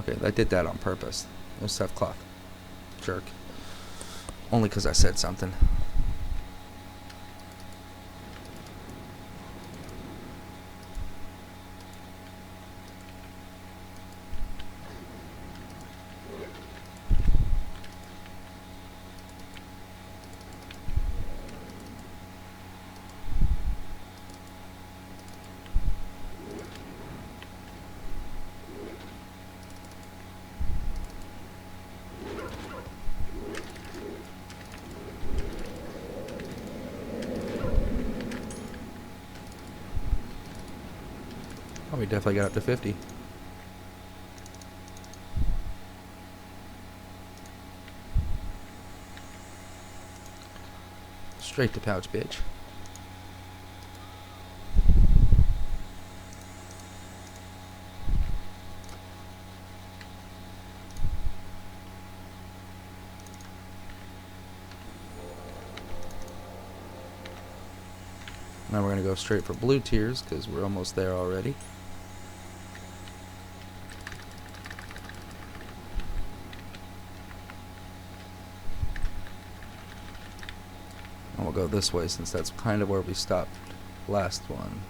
Okay, I did that on purpose. No cloth. Jerk. Only because I said something. Oh, we definitely got up to 50. Straight to pouch, bitch. Now we're going to go straight for blue tiers because we're almost there already. And we'll go this way since that's kind of where we stopped last one.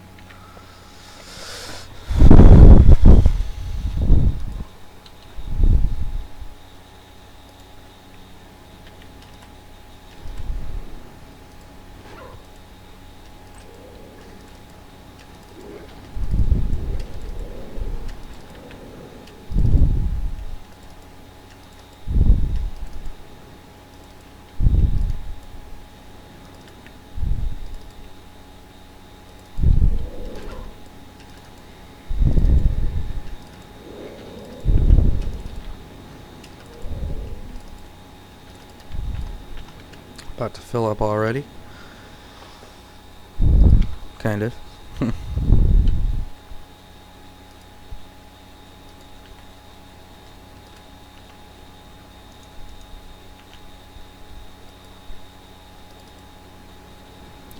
About to fill up already. Kind of.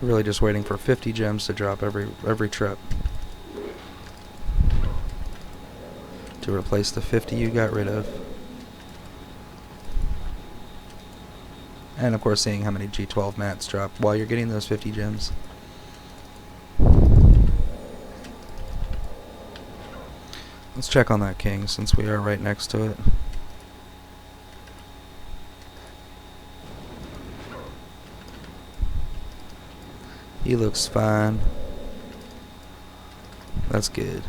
Really just waiting for 50 gems to drop every trip to replace the 50 you got rid of. And of course seeing how many G12 mats drop while you're getting those 50 gems. Let's check on that king since we are right next to it. He looks fine. That's good.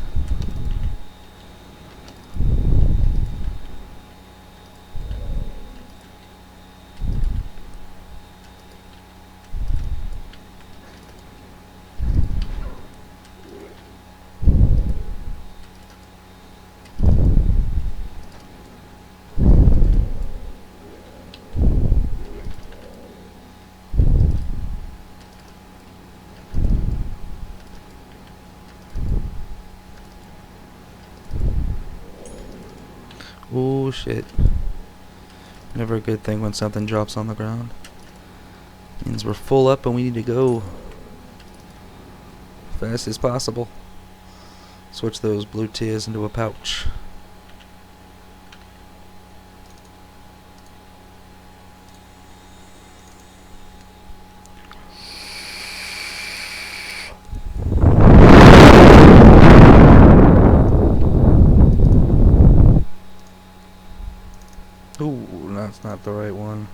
Oh shit. Never a good thing when something drops on the ground. Means we're full up and we need to go fast as possible. Switch those blue tears into a pouch. Ooh, that's not the right one.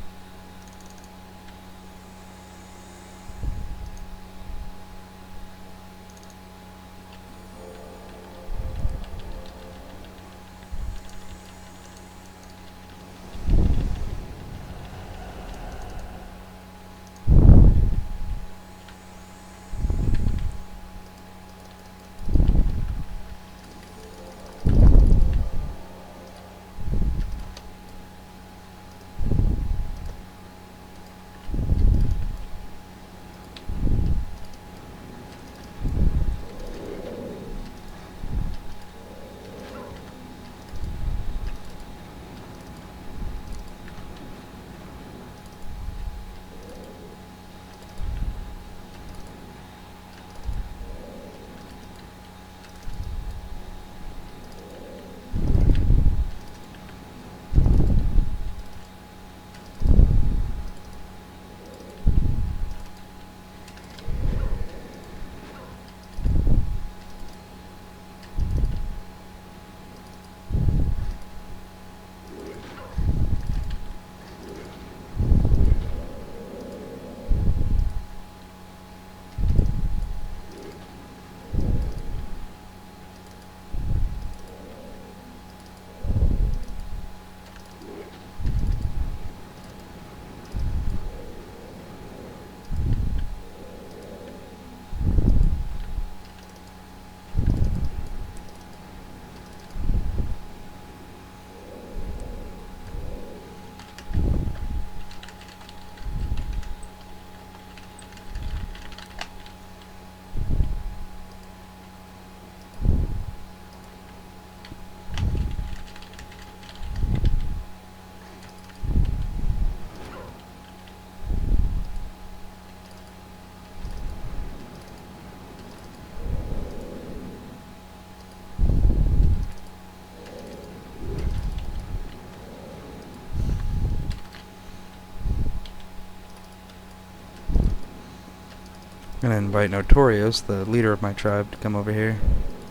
I'm gonna invite Notorious, the leader of my tribe, to come over here.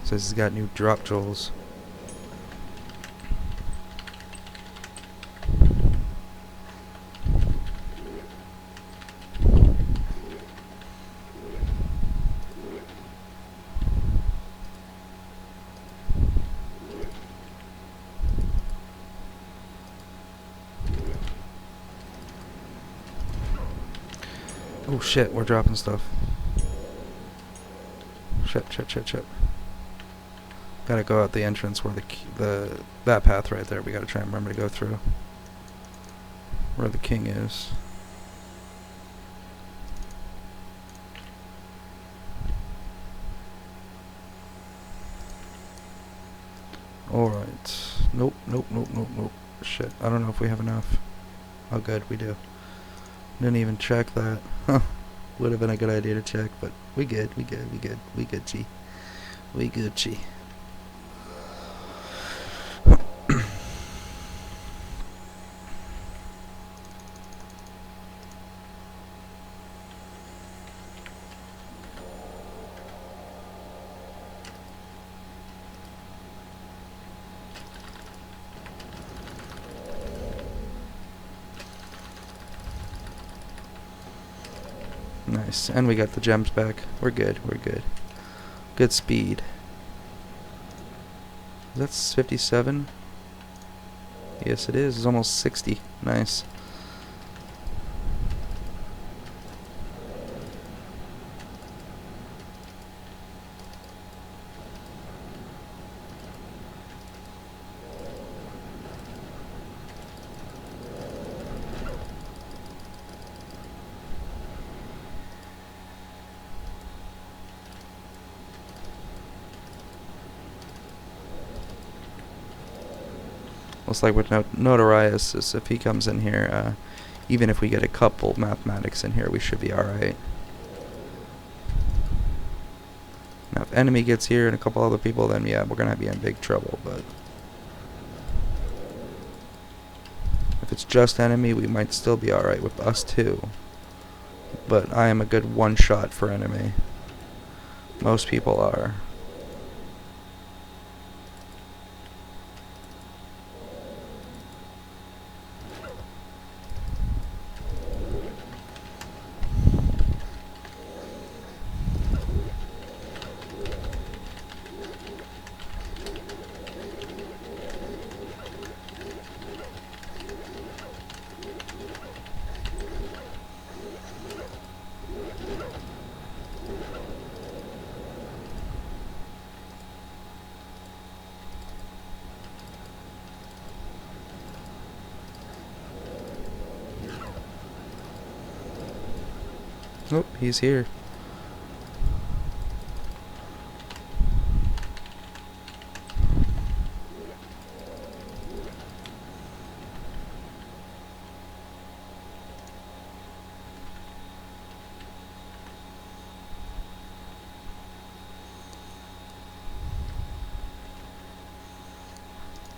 Says he's got new drop jewels. Oh shit, we're dropping stuff. Shit. Gotta go out the entrance where that path right there. We gotta try and remember to go through. Where the king is. Alright. Nope. Shit, I don't know if we have enough. Oh good, we do. Didn't even check that. Huh. Would have been a good idea to check, but we good, we good, we good, we good, G. We good, G. Nice, and we got the gems back. We're good, we're good. Good speed. That's 57. Yes, it is. It's almost 60. Nice. Looks like with Notarius, if he comes in here, even if we get a couple mathematics in here, we should be alright. Now, if enemy gets here and a couple other people, then yeah, we're gonna be in big trouble, but if it's just enemy, we might still be alright with us too. But I am a good one-shot for enemy. Most people are. Oh, he's here.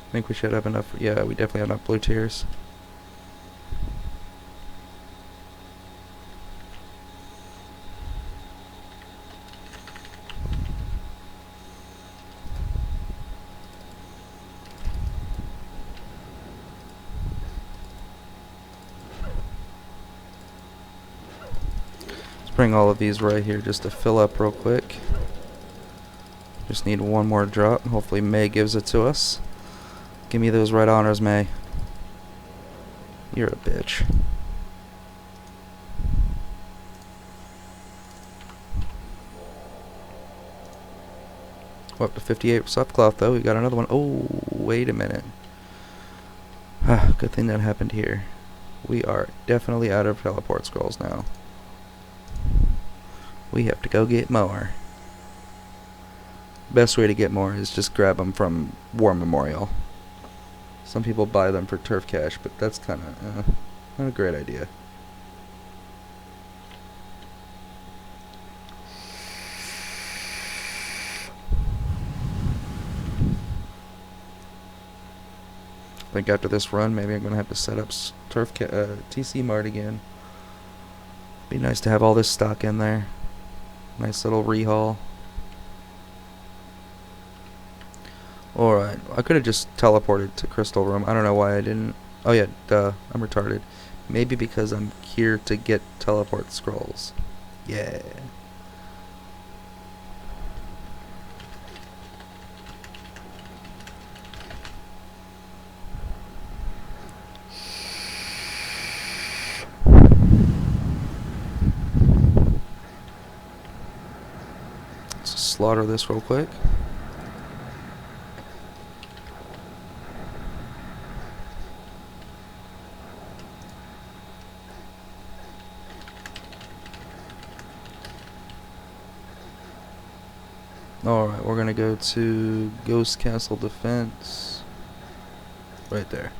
I think we should have enough. Yeah, we definitely have enough blue tiers. Let's bring all of these right here just to fill up real quick. Just need one more drop. Hopefully May gives it to us. Give me those right honors, May. You're a bitch. We're up to 58 soft cloth though. We got another one. Oh, wait a minute. Good thing that happened here. We are definitely out of teleport scrolls now. We have to go get more. Best way to get more is just grab them from War Memorial. Some people buy them for turf cash, but that's kind of not a great idea. I think after this run, maybe I'm going to have to set up TC Mart again. Be nice to have all this stock in there. Nice little rehaul. Alright, I could have just teleported to Crystal Room. I don't know why I didn't. Oh yeah, duh, I'm retarded. Maybe because I'm here to get teleport scrolls. Yeah. Let's slaughter this real quick. Alright, we're gonna go to Ghost Castle Defense. Right there.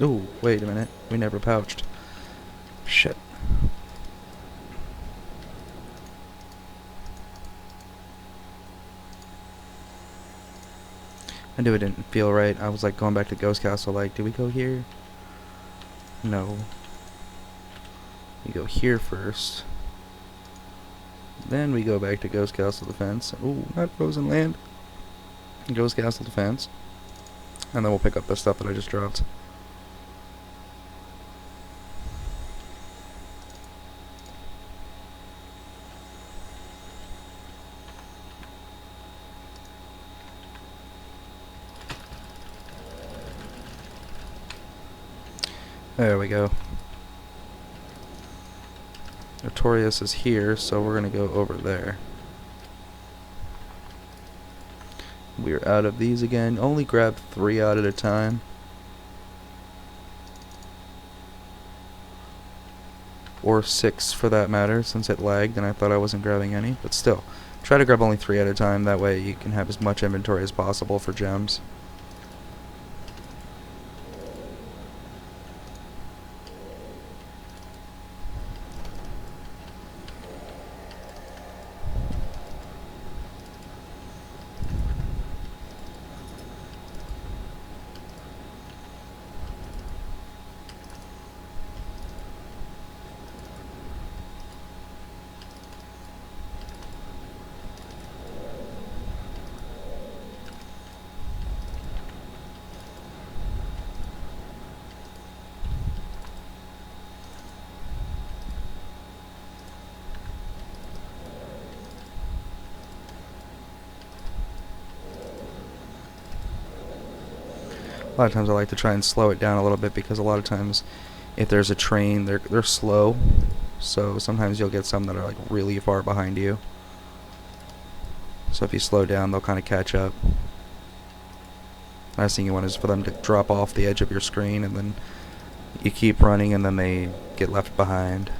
Ooh, wait a minute. We never pouched. Shit. I knew it didn't feel right. I was like going back to Ghost Castle like, do we go here? No. We go here first. Then we go back to Ghost Castle Defense. Ooh, not Frozen Land. Ghost Castle Defense. And then we'll pick up the stuff that I just dropped. There we go. Notorious is here, so we're gonna go over there. We're out of these again. Only grab 3 out at a time. Or 6 for that matter, since it lagged and I thought I wasn't grabbing any. But still, try to grab only 3 at a time. That way you can have as much inventory as possible for gems. A lot of times I like to try and slow it down a little bit because a lot of times if there's a train, they're slow. So sometimes you'll get some that are like really far behind you. So if you slow down, they'll kind of catch up. Last thing you want is for them to drop off the edge of your screen and then you keep running and then they get left behind.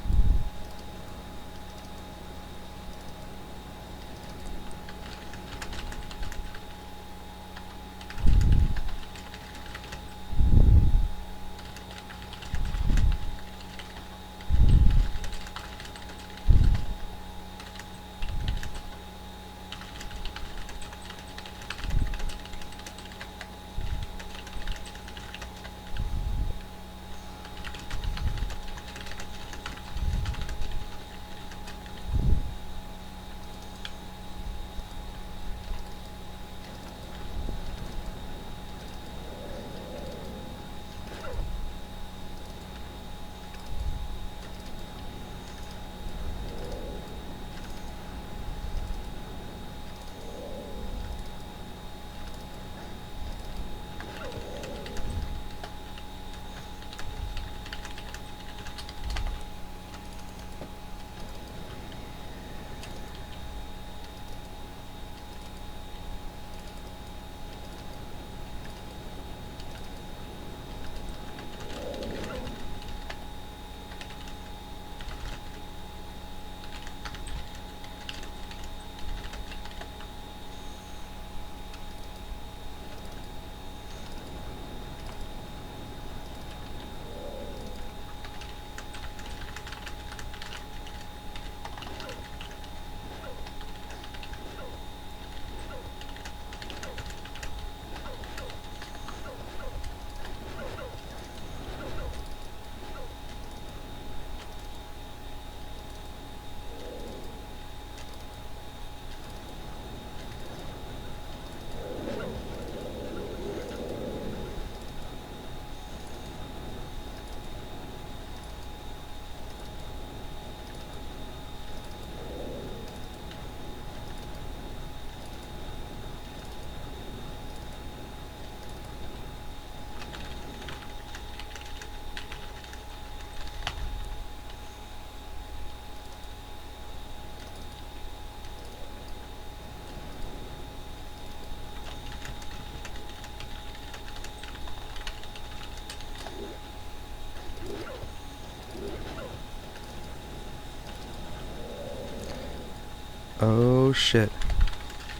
Oh shit.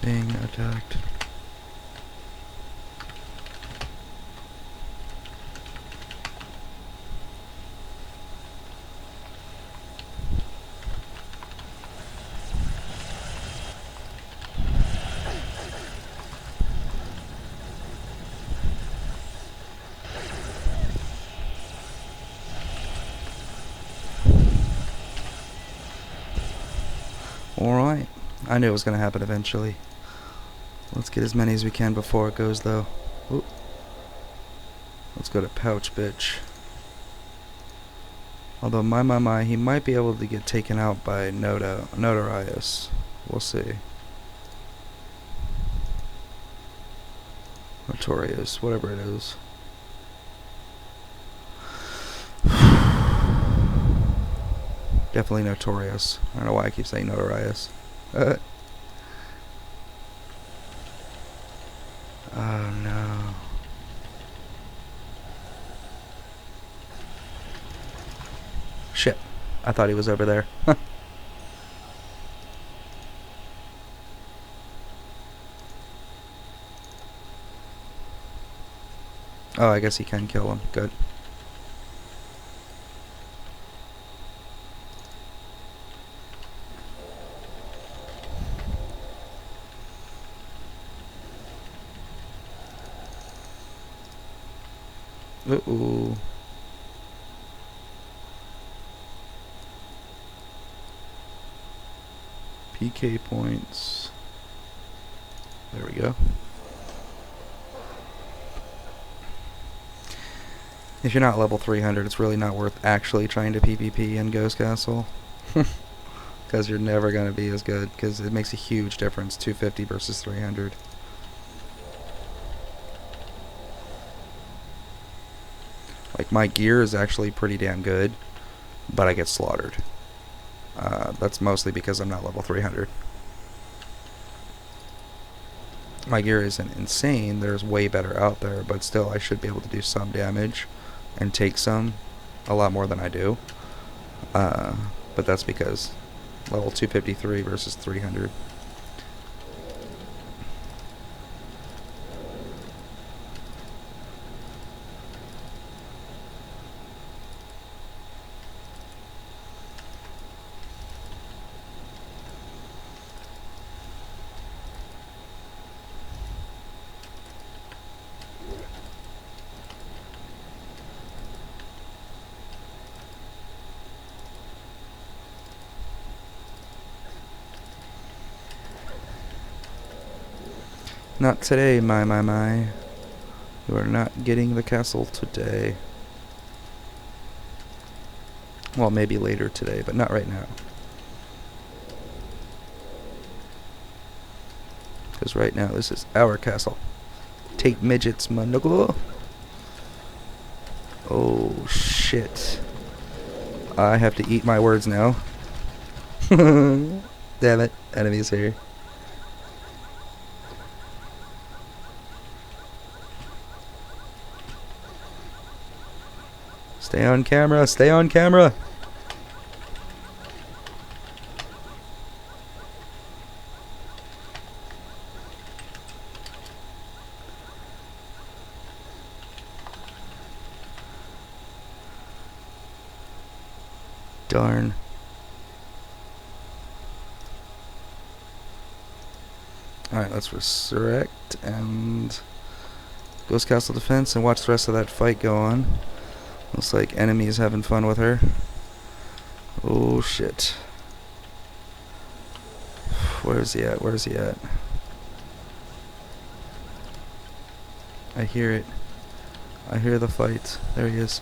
Being attacked. I knew it was going to happen eventually. Let's get as many as we can before it goes, though. Ooh. Let's go to pouch, bitch. Although, my, he might be able to get taken out by Notarius. We'll see. Notorious, whatever it is. Definitely Notorious. I don't know why I keep saying Notarius. Oh no. Shit. I thought he was over there. Oh, I guess he can kill him. Good. Uh-oh. PK points. There we go. If you're not level 300, it's really not worth actually trying to PvP in Ghost Castle. Because you're never going to be as good, because it makes a huge difference, 250 versus 300. Like, my gear is actually pretty damn good, but I get slaughtered. That's mostly because I'm not level 300. My gear isn't insane, there's way better out there, but still I should be able to do some damage and take some, a lot more than I do. But that's because level 253 versus 300. Not today, my. You are not getting the castle today. Well, maybe later today, but not right now. Because right now, this is our castle. Take midgets, manugo. Oh, shit. I have to eat my words now. Damn it. Enemies here. Stay on camera, stay on camera. Darn. Alright, let's resurrect and Ghost Castle defense and watch the rest of that fight go on. Looks like enemies having fun with her. Oh shit. Where is he at? Where is he at? I hear it. I hear the fight. There he is.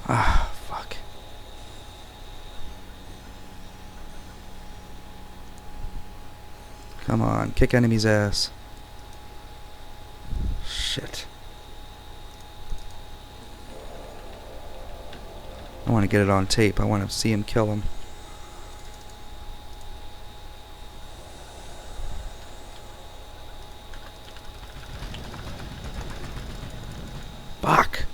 Ah, fuck. Come on, kick enemy's ass. Shit. I want to get it on tape. I want to see him kill him. Fuck.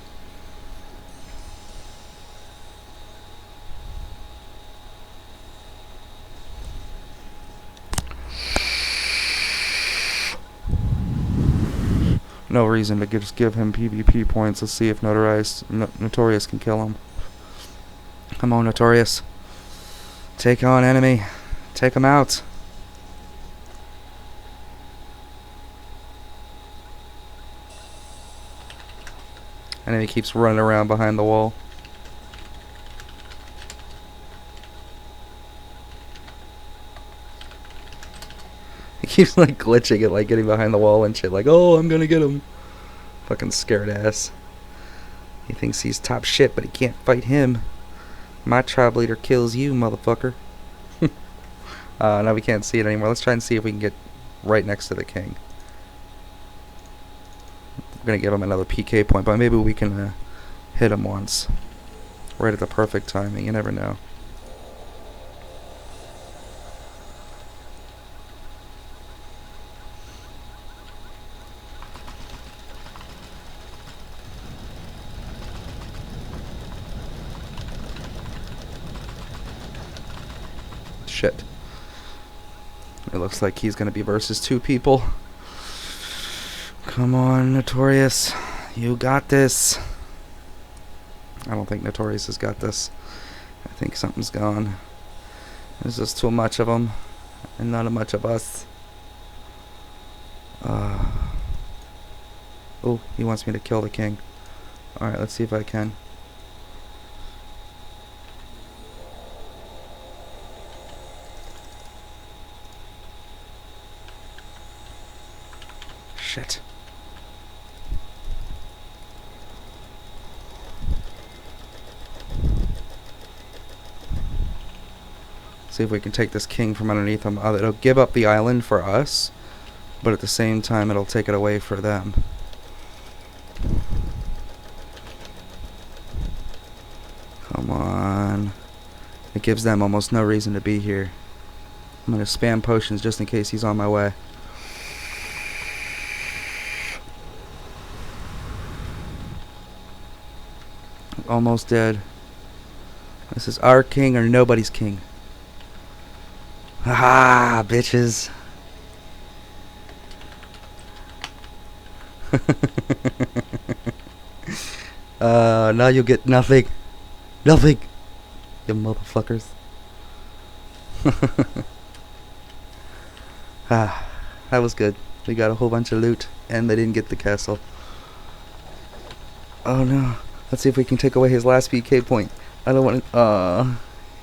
No reason to just give him PvP points. Let's see if Notorious can kill him. Come on, Notorious. Take on enemy. Take him out. And then he keeps running around behind the wall. He keeps like glitching it, like getting behind the wall and shit, like, oh, I'm gonna get him. Fucking scared ass. He thinks he's top shit, but he can't fight him. My tribe leader kills you, motherfucker. Now we can't see it anymore. Let's try and see if we can get right next to the king. We're gonna give him another PK point, but maybe we can hit him once. Right at the perfect timing, you never know. Shit. It looks like he's gonna be versus 2 people. Come on, Notorious. You got this. I don't think Notorious has got this. I think something's gone. There's just too much of them, and not much of us. Oh, he wants me to kill the king. Alright, let's see if I can. Shit. See if we can take this king from underneath him. It'll give up the island for us, but at the same time it'll take it away for them. Come on. It gives them almost no reason to be here. I'm gonna spam potions just in case he's on my way. Almost dead. This is our king or nobody's king. Haha, bitches. Now you'll get nothing. Nothing. You motherfuckers. That was good. We got a whole bunch of loot, and they didn't get the castle. Oh no. Let's see if we can take away his last PK point. I don't want to...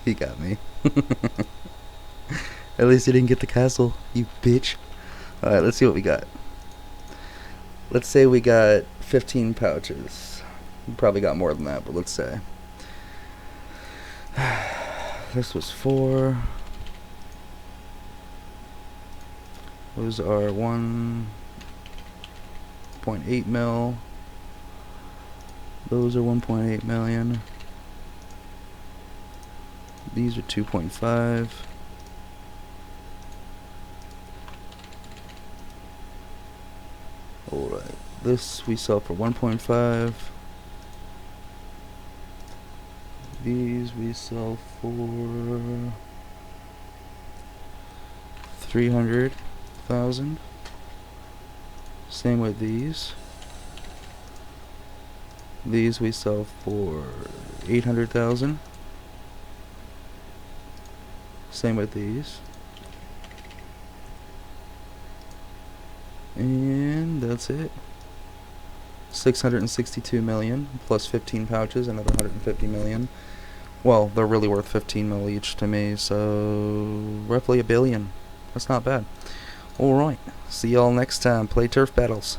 he got me. At least he didn't get the castle, you bitch. Alright, let's see what we got. Let's say we got 15 pouches. We probably got more than that, but let's say. This was 4. Those are 1.8 mil. Those are 1.8 million. These are 2.5. Alright, this we sell for 1.5. These we sell for 300,000. Same with these. These we sell for 800,000. Same with these. And that's it. 662 million plus 15 pouches, another 150 million. Well, they're really worth 15 mil each to me, so roughly $1 billion. That's not bad. Alright, see y'all next time. Play turf battles.